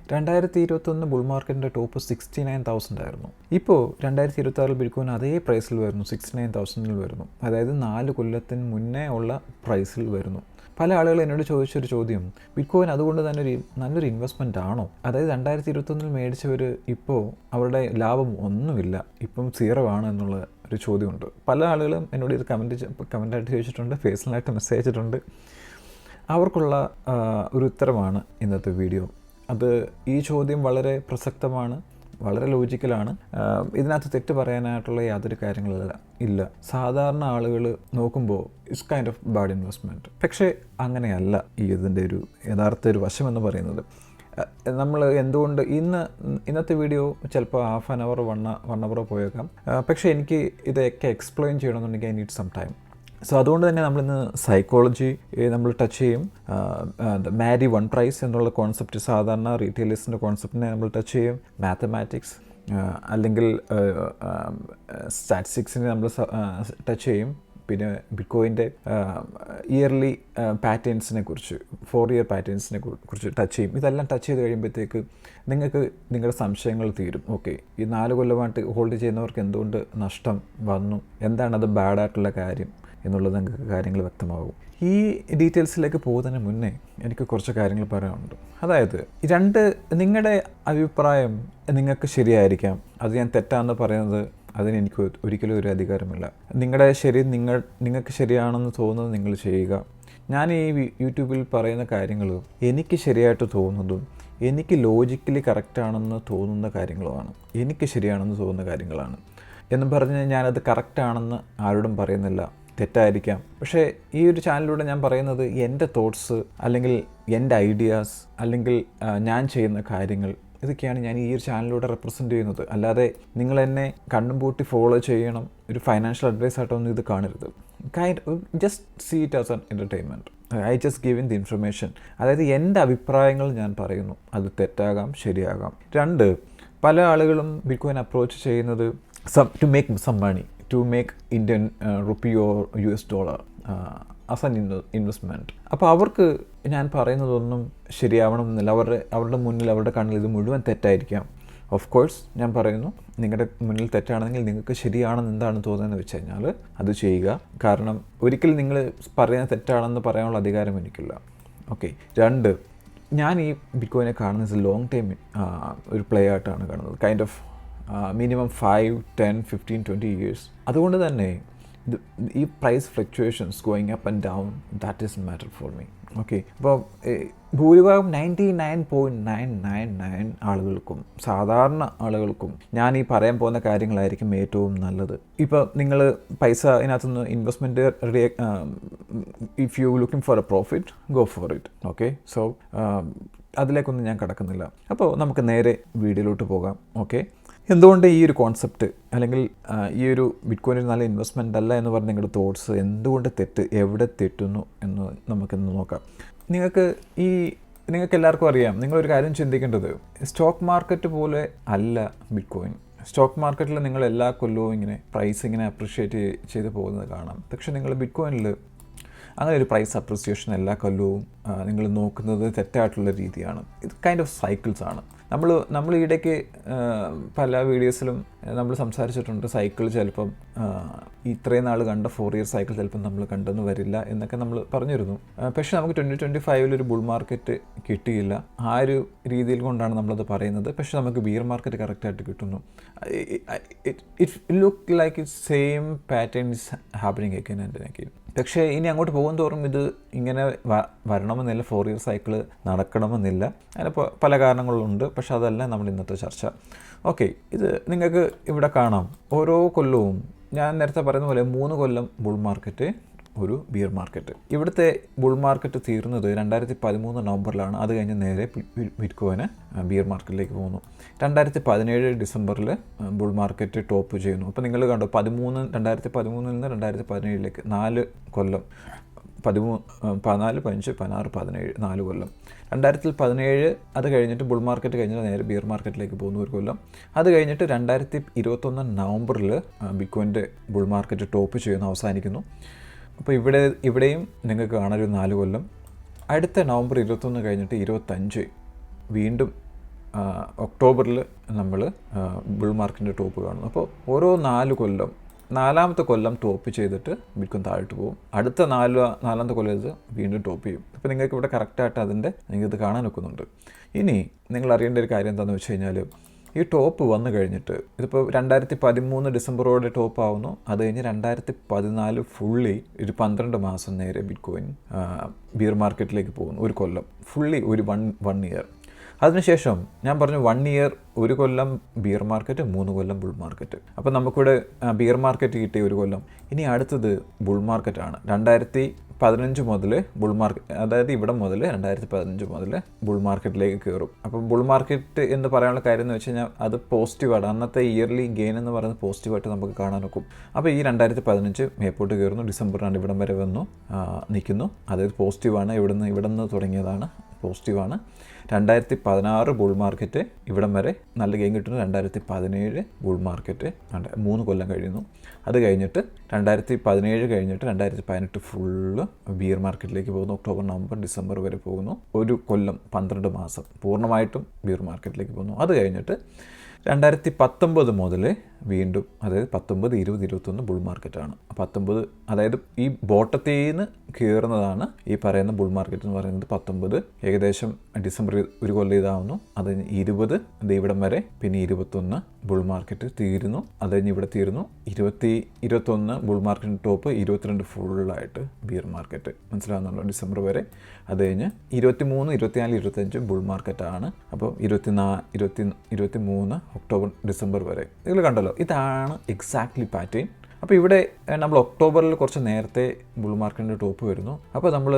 2021 bull മാർക്കറ്റിൻ്റെ top 69,000 ആയിരുന്നു. ഇപ്പോൾ 2026 ബിറ്റ്കോയിൻ അതേ പ്രൈസിൽ വരുന്നു, 69,000 വരുന്നു. അതായത് 4 കൊല്ലത്തിന് മുന്നേ ഉള്ള പ്രൈസിൽ വരുന്നു. പല ആളുകൾ എന്നോട് ചോദിച്ചൊരു ചോദ്യം, ബിറ്റ്കോയിൻ അതുകൊണ്ട് തന്നെ നല്ലൊരു ഇൻവെസ്റ്റ്മെൻ്റ് ആണോ? അതായത് 2021 മേടിച്ചവർ ഇപ്പോൾ അവരുടെ ലാഭം ഒന്നുമില്ല, ഇപ്പം 0 ആണ് എന്നുള്ള ഒരു ചോദ്യമുണ്ട്. പല ആളുകളും എന്നോട് ഇത് കമൻറ്റായിട്ട് ചോദിച്ചിട്ടുണ്ട്, പേഴ്സണലായിട്ട് മെസ്സേജ് അയച്ചിട്ടുണ്ട്. അവർക്കുള്ള ഒരു ഉത്തരമാണ് ഇന്നത്തെ വീഡിയോ. ഈ ചോദ്യം വളരെ പ്രസക്തമാണ്, വളരെ ലോജിക്കലാണ്. ഇതിനകത്ത് തെറ്റ് പറയാനായിട്ടുള്ള യാതൊരു ഇല്ല. സാധാരണ ആളുകൾ നോക്കുമ്പോൾ it's kind of bad investment. പക്ഷേ അങ്ങനെയല്ല ഇതിൻ്റെ ഒരു യഥാർത്ഥ ഒരു വശമെന്ന് പറയുന്നത്. നമ്മൾ എന്തുകൊണ്ട് ഇന്നത്തെ വീഡിയോ ചിലപ്പോൾ ഹാഫ് ആൻ അവർ 1 അവർ പോയേക്കാം. പക്ഷേ എനിക്ക് ഇതൊക്കെ എക്സ്പ്ലെയിൻ ചെയ്യണമെന്നുണ്ടെങ്കിൽ I need some time. So അതുകൊണ്ട് തന്നെ നമ്മളിന്ന് സൈക്കോളജി നമ്മൾ ടച്ച് ചെയ്യും. മാരി വൺ പ്രൈസ് എന്നുള്ള കോൺസെപ്റ്റ്, സാധാരണ റീറ്റെയിലേഴ്സിൻ്റെ കോൺസെപ്റ്റിനെ നമ്മൾ ടച്ച് ചെയ്യും. മാത്തമാറ്റിക്സ് അല്ലെങ്കിൽ സ്റ്റാറ്റിസ്റ്റിക്സിനെ നമ്മൾ ടച്ച് ചെയ്യും. പിന്നെ ബിറ്റ്കോയിൻ്റെ ഇയർലി പാറ്റേൺസിനെ കുറിച്ച്, 4 ഇയർ പാറ്റേൺസിനെ കുറിച്ച് ടച്ച് ചെയ്യും. ഇതെല്ലാം ടച്ച് ചെയ്ത് കഴിയുമ്പോഴത്തേക്ക് നിങ്ങൾക്ക് നിങ്ങളുടെ സംശയങ്ങൾ തീരും. ഓക്കെ, ഈ 4 കൊല്ലമായിട്ട് ഹോൾഡ് ചെയ്യുന്നവർക്ക് എന്തുകൊണ്ട് നഷ്ടം വന്നു, എന്താണത് ബാഡായിട്ടുള്ള കാര്യം എന്നുള്ളത് നിങ്ങൾക്ക് കാര്യങ്ങൾ വ്യക്തമാകും. ഈ ഡീറ്റെയിൽസിലേക്ക് പോകുന്നതിന് മുന്നേ എനിക്ക് കുറച്ച് കാര്യങ്ങൾ പറയാനുണ്ട്. അതായത് നിങ്ങളുടെ അഭിപ്രായം നിങ്ങൾക്ക് ശരിയായിരിക്കാം, അത് ഞാൻ തെറ്റാണെന്ന് പറയുന്നത് അതിന് എനിക്ക് ഒരിക്കലും ഒരു അധികാരമില്ല. നിങ്ങളുടെ ശരി നിങ്ങൾക്ക് ശരിയാണെന്ന് തോന്നുന്നത് നിങ്ങൾ ചെയ്യുക. ഞാൻ ഈ യൂട്യൂബിൽ പറയുന്ന കാര്യങ്ങൾ എനിക്ക് ശരിയായിട്ട് തോന്നുന്നതും എനിക്ക് ലോജിക്കലി കറക്റ്റാണെന്ന് തോന്നുന്ന കാര്യങ്ങളുമാണ്. എനിക്ക് ശരിയാണെന്ന് തോന്നുന്ന കാര്യങ്ങളാണ് എന്നും പറഞ്ഞ് ഞാനത് കറക്റ്റാണെന്ന് ആരോടും പറയുന്നില്ല, തെറ്റായിരിക്കാം. പക്ഷേ ഈ ഒരു ചാനലിലൂടെ ഞാൻ പറയുന്നത് എൻ്റെ തോട്ട്സ്, അല്ലെങ്കിൽ എൻ്റെ ഐഡിയാസ്, അല്ലെങ്കിൽ ഞാൻ ചെയ്യുന്ന കാര്യങ്ങൾ, ഇതൊക്കെയാണ് ഞാൻ ഈ ഒരു ചാനലിലൂടെ റെപ്രസെൻ്റ് ചെയ്യുന്നത്. അല്ലാതെ നിങ്ങൾ എന്നെ കണ്ണും പൂട്ടി ഫോളോ ചെയ്യണം, ഒരു ഫൈനാൻഷ്യൽ അഡ്വൈസ് ആയിട്ടൊന്നും ഇത് കാണരുത്. Just see it as an entertainment. I just giving the information. അതായത് എൻ്റെ അഭിപ്രായങ്ങൾ ഞാൻ പറയുന്നു, അത് തെറ്റാകാം, ശരിയാകാം. 2, പല ആളുകളും ബിറ്റ്കോയിൻ അപ്രോച്ച് ചെയ്യുന്നത് to make some money, to make Indian rupee or US dollar as an investment. അപ്പോൾ അവർക്ക് ഞാൻ പറയുന്നതൊന്നും ശരിയാവണമെന്നില്ല. അവരുടെ മുന്നിൽ, അവരുടെ കണ്ണിൽ ഇത് മുഴുവൻ തെറ്റായിരിക്കാം. ഓഫ് കോഴ്സ് ഞാൻ പറയുന്നു, നിങ്ങളുടെ മുന്നിൽ തെറ്റാണെങ്കിൽ നിങ്ങൾക്ക് ശരിയാണെന്ന് എന്താണ് തോന്നുന്നതെന്ന് വെച്ച് കഴിഞ്ഞാൽ അത് ചെയ്യുക. കാരണം ഒരിക്കലും നിങ്ങൾ പറയുന്നത് തെറ്റാണെന്ന് പറയാനുള്ള അധികാരം എനിക്കില്ല. ഓക്കെ. 2, ഞാൻ ഈ ബിറ്റ്കോയിനെ കാണുന്നത് ലോങ് ടൈം ഒരു പ്ലേ ആയിട്ടാണ് കാണുന്നത്. Kind of minimum 5, 10, 15, 20 years. അതുകൊണ്ട് തന്നെ ഈ price fluctuations going up and down, that is matter for me. Okay. അപ്പോൾ ഭൂരിഭാഗം 99.999 ആളുകൾക്കും, സാധാരണ ആളുകൾക്കും ഞാൻ ഈ പറയാൻ പോകുന്ന കാര്യങ്ങളായിരിക്കും ഏറ്റവും നല്ലത്. ഇപ്പോൾ നിങ്ങൾ പൈസ ഇതിനകത്തുനിന്ന് investment if you looking for A profit, go for it. Okay. So അതിലേക്കൊന്നും ഞാൻ കടക്കുന്നില്ല. അപ്പോൾ നമുക്ക് നേരെ വീഡിയോയിലോട്ട് പോകാം. ഓക്കെ. എന്തുകൊണ്ട് ഈ ഒരു കോൺസെപ്റ്റ്, അല്ലെങ്കിൽ ഈ ഒരു ബിറ്റ്കോയിൻ ഒരു നല്ല ഇൻവെസ്റ്റ്മെൻ്റ് അല്ല എന്ന് പറഞ്ഞ നിങ്ങളുടെ തോട്ട്സ് എന്തുകൊണ്ട് എവിടെ തെറ്റുന്നു എന്ന് നമുക്കിന്ന് നോക്കാം. നിങ്ങൾക്ക് എല്ലാവർക്കും അറിയാം, നിങ്ങളൊരു കാര്യം ചിന്തിക്കേണ്ടത്, സ്റ്റോക്ക് മാർക്കറ്റ് പോലെ അല്ല ബിറ്റ്കോയിൻ. സ്റ്റോക്ക് മാർക്കറ്റിൽ നിങ്ങൾ എല്ലാ കൊല്ലവും ഇങ്ങനെ പ്രൈസ് ഇങ്ങനെ അപ്രിഷ്യേറ്റ് ചെയ്ത് പോകുന്നത് കാണാം. പക്ഷേ നിങ്ങൾ ബിറ്റ്കോയിനിൽ അങ്ങനെ ഒരു പ്രൈസ് അപ്രിസിയേഷൻ എല്ലാ കൊല്ലവും നിങ്ങൾ നോക്കുന്നത് തെറ്റായിട്ടുള്ള രീതിയാണ്. ഇത് കൈൻഡ് ഓഫ് സൈക്കിൾസ് ആണ്. നമ്മൾ ഈയിടയ്ക്ക് പല വീഡിയോസിലും നമ്മൾ സംസാരിച്ചിട്ടുണ്ട്. സൈക്കിൾ ചിലപ്പം ഇത്രയും നാൾ കണ്ട 4 ഇയർ സൈക്കിൾ ചിലപ്പം നമ്മൾ കണ്ടെന്ന് വരില്ല എന്നൊക്കെ നമ്മൾ പറഞ്ഞിരുന്നു. പക്ഷേ നമുക്ക് 2025 ഒരു ബുൾ മാർക്കറ്റ് കിട്ടിയില്ല. ആ ഒരു രീതിയിൽ കൊണ്ടാണ് നമ്മളത് പറയുന്നത്. പക്ഷേ നമുക്ക് ബിയർ മാർക്കറ്റ് കറക്റ്റായിട്ട് കിട്ടുന്നു. It look like it same pattern is happening again and again. പക്ഷേ ഇനി അങ്ങോട്ട് പോകും തോറും ഇത് ഇങ്ങനെ വരണമെന്നില്ല, 4 ഇയർ സൈക്കിൾ നടക്കണമെന്നില്ല. അതിന് പല കാരണങ്ങളുണ്ട്. പക്ഷേ അതല്ല നമ്മൾ ഇന്നത്തെ ചർച്ച. ഓക്കെ. ഇത് നിങ്ങൾക്ക് ഇവിടെ കാണാം. ഓരോ കൊല്ലവും ഞാൻ നേരത്തെ പറയുന്ന പോലെ 3 കൊല്ലം ബുൾ മാർക്കറ്റ്, ഒരു ബിയർ മാർക്കറ്റ്. ഇവിടുത്തെ ബുൾ മാർക്കറ്റ് തീർന്നത് 2013 നവംബറിലാണ്. അത് കഴിഞ്ഞ് നേരെ ബിറ്റ്കോയിന് ബിയർ മാർക്കറ്റിലേക്ക് പോകുന്നു. 2017 ഡിസംബറിൽ ബുൾ മാർക്കറ്റ് ടോപ്പ് ചെയ്യുന്നു. അപ്പോൾ നിങ്ങൾ കണ്ടു, 2013 നിന്ന് 2017 4 കൊല്ലം, 13, 14, 15, 16, 17, 4 കൊല്ലം. 2017 അത് കഴിഞ്ഞിട്ട് ബുൾ മാർക്കറ്റ് കഴിഞ്ഞിട്ട് നേരെ ബിയർ മാർക്കറ്റിലേക്ക് പോകുന്ന 1 കൊല്ലം. അത് കഴിഞ്ഞിട്ട് 2021 നവംബറിൽ ബിറ്റ്കോയിൻ്റെ ബുൾ മാർക്കറ്റ് ടോപ്പ് ചെയ്യുന്നു, അവസാനിക്കുന്നു. അപ്പോൾ ഇവിടെയും നിങ്ങൾക്ക് കാണാൻ ഒരു 4 കൊല്ലം. അടുത്ത നവംബർ 21 കഴിഞ്ഞിട്ട് 25 വീണ്ടും ഒക്ടോബറിൽ നമ്മൾ ബുൾ മാർക്കറ്റിൻ്റെ ടോപ്പ് കാണുന്നു. അപ്പോൾ ഓരോ 4 കൊല്ലം 4ാമത്തെ കൊല്ലം ടോപ്പ് ചെയ്തിട്ട് ബിറ്റ്കോയിൻ താഴോട്ട് പോകും. അടുത്ത 4ാമത്തെ കൊല്ലം ഇത് വീണ്ടും ടോപ്പ് ചെയ്യും. അപ്പോൾ നിങ്ങൾക്ക് ഇവിടെ കറക്റ്റായിട്ട് നിങ്ങൾക്കിത് കാണാൻ വെക്കുന്നുണ്ട്. ഇനി നിങ്ങൾ അറിയേണ്ട ഒരു കാര്യം എന്താണെന്ന് വെച്ച് കഴിഞ്ഞാൽ, ഈ ടോപ്പ് വന്നു കഴിഞ്ഞിട്ട് ഇതിപ്പോൾ 2013 ഡിസംബറോടെ ടോപ്പ് ആവുന്നു. അത് കഴിഞ്ഞ് 2014 ഫുള്ളി ഒരു 12 മാസം നേരെ ബിറ്റ്കോയിൻ ബിയർ മാർക്കറ്റിലേക്ക് പോകുന്നു. ഒരു കൊല്ലം ഫുള്ളി ഒരു വൺ ഇയർ. അതിനുശേഷം ഞാൻ പറഞ്ഞു 1 ഇയർ, 1 കൊല്ലം ബിയർ മാർക്കറ്റ്, 3 കൊല്ലം ബുൾ മാർക്കറ്റ്. അപ്പോൾ നമുക്കിവിടെ ബിയർ മാർക്കറ്റ് കിട്ടിയ 1 കൊല്ലം. ഇനി അടുത്തത് ബുൾ മാർക്കറ്റാണ്. 2015 മുതൽ ബുൾ മാർക്കറ്റ്, അതായത് ഇവിടെ മുതൽ 2015 മുതൽ ബുൾ മാർക്കറ്റിലേക്ക് കയറും. അപ്പോൾ ബുൾ മാർക്കറ്റ് എന്ന് പറയാനുള്ള കാര്യം എന്ന് വെച്ച് കഴിഞ്ഞാൽ അത് പോസിറ്റീവാണ്. അന്നത്തെ ഇയർലി ഗെയിൻ എന്ന് പറയുന്നത് പോസിറ്റീവായിട്ട് നമുക്ക് കാണാൻ നോക്കും. അപ്പോൾ ഈ 2015 മേപ്പോട്ട് കയറുന്നു. ഡിസംബറിലാണ് ഇവിടം വരെ വന്നു നിൽക്കുന്നു. അതായത് പോസിറ്റീവാണ്. ഇവിടെ നിന്ന് തുടങ്ങിയതാണ്, പോസിറ്റീവാണ്. 2016 ബുൾ മാർക്കറ്റ് ഇവിടം വരെ നല്ല ഗെയിം കിട്ടുന്നു. 2017 ബുൾ മാർക്കറ്റ് 3 കൊല്ലം കഴിയുന്നു. അത് കഴിഞ്ഞിട്ട് 2017 കഴിഞ്ഞിട്ട് 2018 ഫുള്ള് ബിയർ മാർക്കറ്റിലേക്ക് പോകുന്നു. ഒക്ടോബർ, നവംബർ, ഡിസംബർ വരെ പോകുന്നു. 1 കൊല്ലം 12 മാസം പൂർണ്ണമായിട്ടും ബിയർ മാർക്കറ്റിലേക്ക് പോകുന്നു. അത് കഴിഞ്ഞിട്ട് 2019 മുതൽ വീണ്ടും, അതായത് 19, 20, 21 ബുൾ മാർക്കറ്റാണ്. 19, അതായത് ഈ ബോട്ടത്തിൽ നിന്ന് കയറുന്നതാണ് ഈ പറയുന്ന ബുൾ മാർക്കറ്റ് എന്ന് പറയുന്നത്. 19 ഏകദേശം ഡിസംബർ 1 കൊല്ലം ഇതാവുന്നു. അത് 20 ഇവിടം വരെ, പിന്നെ 21 ബുൾ മാർക്കറ്റ് തീരുന്നു. അത് കഴിഞ്ഞ് ഇവിടെ തീരുന്നു. 21 ബുൾ മാർക്കറ്റിൻ്റെ ടോപ്പ്, 22 ഫുള്ളായിട്ട് ബിയർ മാർക്കറ്റ്. മനസ്സിലാകുന്നുണ്ടോ? ഡിസംബർ വരെ. അത് കഴിഞ്ഞ് 23, 24, 25 ബുൾ മാർക്കറ്റാണ്. അപ്പോൾ 23 ഒക്ടോബർ, ഡിസംബർ വരെ. ഇതിൽ കണ്ടല്ലോ, ഇതാണ് എക്സാക്ട്ലി പാറ്റേൺ. അപ്പോൾ ഇവിടെ നമ്മൾ ഒക്ടോബറിൽ കുറച്ച് നേരത്തെ ബുൾ മാർക്കറ്റിൻ്റെ ടോപ്പ് വരുന്നു. അപ്പോൾ നമ്മൾ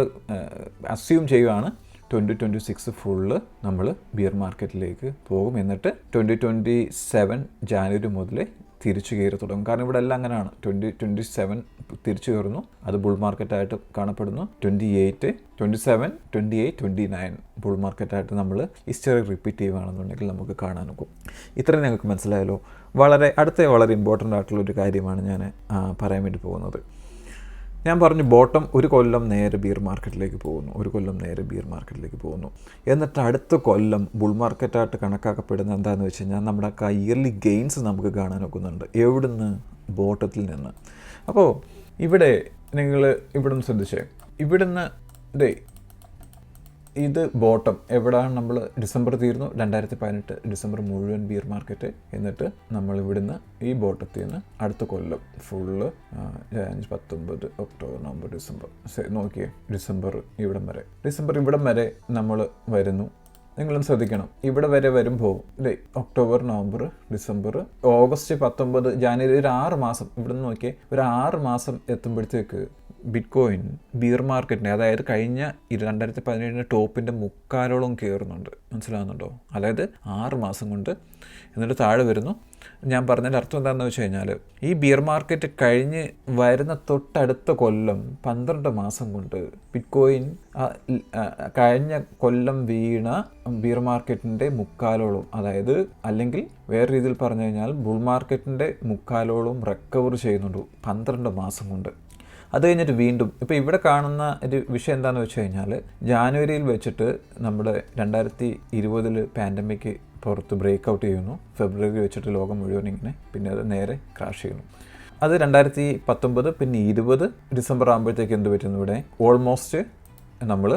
അസ്യൂം ചെയ്യുകയാണ് 2026 ഫുള്ള് നമ്മൾ ബിയർ മാർക്കറ്റിലേക്ക് പോകും. എന്നിട്ട് 2027 ജാനുവരി മുതൽ തിരിച്ചു കയറി തുടങ്ങും. കാരണം ഇവിടെ എല്ലാം അങ്ങനെയാണ്. 2027 തിരിച്ചു കയറുന്നു, അത് ബുൾ മാർക്കറ്റായിട്ട് കാണപ്പെടുന്നു. 27, 28, 29 ബുൾ മാർക്കറ്റായിട്ട് നമ്മൾ ഹിസ്റ്ററി റിപ്പീറ്റ് ചെയ്യുകയാണെന്നുണ്ടെങ്കിൽ നമുക്ക് കാണാൻ നോക്കും. ഇത്രയും നിങ്ങൾക്ക് മനസ്സിലായല്ലോ. വളരെ ഇമ്പോർട്ടൻ്റ് ആയിട്ടുള്ളൊരു കാര്യമാണ് ഞാൻ പറയാൻ വേണ്ടി പോകുന്നത്. ഞാൻ പറഞ്ഞു ബോട്ടം 1 കൊല്ലം നേരെ ബിയർ മാർക്കറ്റിലേക്ക് പോകുന്നു. എന്നിട്ട് അടുത്ത കൊല്ലം ബുൾ മാർക്കറ്റായിട്ട് കണക്കാക്കപ്പെടുന്ന എന്താണെന്ന് വെച്ച് കഴിഞ്ഞാൽ നമ്മുടെ ഇയർലി ഗെയിൻസ് നമുക്ക് കാണാൻ നോക്കുന്നുണ്ട്. എവിടുന്ന്? ബോട്ടത്തിൽ നിന്ന്. അപ്പോൾ ഇവിടെ നിങ്ങൾ ഇവിടുന്ന് ശ്രദ്ധിച്ചേ, ഇവിടുന്ന് ഇത് ബോട്ടം എവിടെയാണ്? നമ്മൾ ഡിസംബർ തീർന്നു, 2018 ഡിസംബർ മുഴുവൻ ബിയർ മാർക്കറ്റ്. എന്നിട്ട് നമ്മൾ ഇവിടുന്ന് ഈ ബോട്ടത്തിൽ നിന്ന് അടുത്ത കൊല്ലം ഫുള്ള് 19 ഒക്ടോബർ, നവംബർ, ഡിസംബർ നോക്കിയേ, ഡിസംബർ ഇവിടം വരെ നമ്മൾ വരുന്നു. നിങ്ങളും ശ്രദ്ധിക്കണം, ഇവിടെ വരെ വരുമ്പോൾ October, November, December, August 19, January, ഒരു 6 മാസം ഇവിടെ നിന്ന് നോക്കിയേ. ഒരു 6 മാസം എത്തുമ്പോഴത്തേക്ക് ബിറ്റ്കോയിൻ ബിയർ മാർക്കറ്റിൻ്റെ, അതായത് കഴിഞ്ഞ 2017 ടോപ്പിൻ്റെ മുക്കാലോളം കയറുന്നുണ്ട്. മനസ്സിലാകുന്നുണ്ടോ? അതായത് 6 മാസം കൊണ്ട്. എന്നിട്ട് താഴെ വരുന്നു. ഞാൻ പറഞ്ഞതിൻ്റെ അർത്ഥം എന്താണെന്ന് വെച്ച് കഴിഞ്ഞാൽ, ഈ ബിയർ മാർക്കറ്റ് കഴിഞ്ഞ് വരുന്ന തൊട്ടടുത്ത കൊല്ലം 12 മാസം കൊണ്ട് ബിറ്റ്കോയിൻ കഴിഞ്ഞ കൊല്ലം വീണ ബിയർ മാർക്കറ്റിൻ്റെ മുക്കാലോളം, അതായത് അല്ലെങ്കിൽ വേറെ രീതിയിൽ പറഞ്ഞു കഴിഞ്ഞാൽ ബുൾ മാർക്കറ്റിൻ്റെ മുക്കാലോളം റിക്കവർ ചെയ്യുന്നുണ്ട് 12 മാസം കൊണ്ട്. അത് കഴിഞ്ഞിട്ട് വീണ്ടും ഇപ്പോൾ ഇവിടെ കാണുന്ന ഒരു വിഷയം എന്താണെന്ന് വെച്ച് കഴിഞ്ഞാൽ, ജാനുവരിയിൽ വെച്ചിട്ട് നമ്മുടെ 2020 പാൻഡമിക് പുറത്ത് ബ്രേക്ക് ഔട്ട് ചെയ്യുന്നു. ഫെബ്രുവരി വെച്ചിട്ട് ലോകം മുഴുവൻ ഇങ്ങനെ, പിന്നെ അത് നേരെ ക്രാഷ് ചെയ്യുന്നു. അത് 2019, പിന്നെ 20 ഡിസംബർ ആകുമ്പോഴത്തേക്ക് എന്ത് പറ്റുന്നു? ഇവിടെ ഓൾമോസ്റ്റ് നമ്മൾ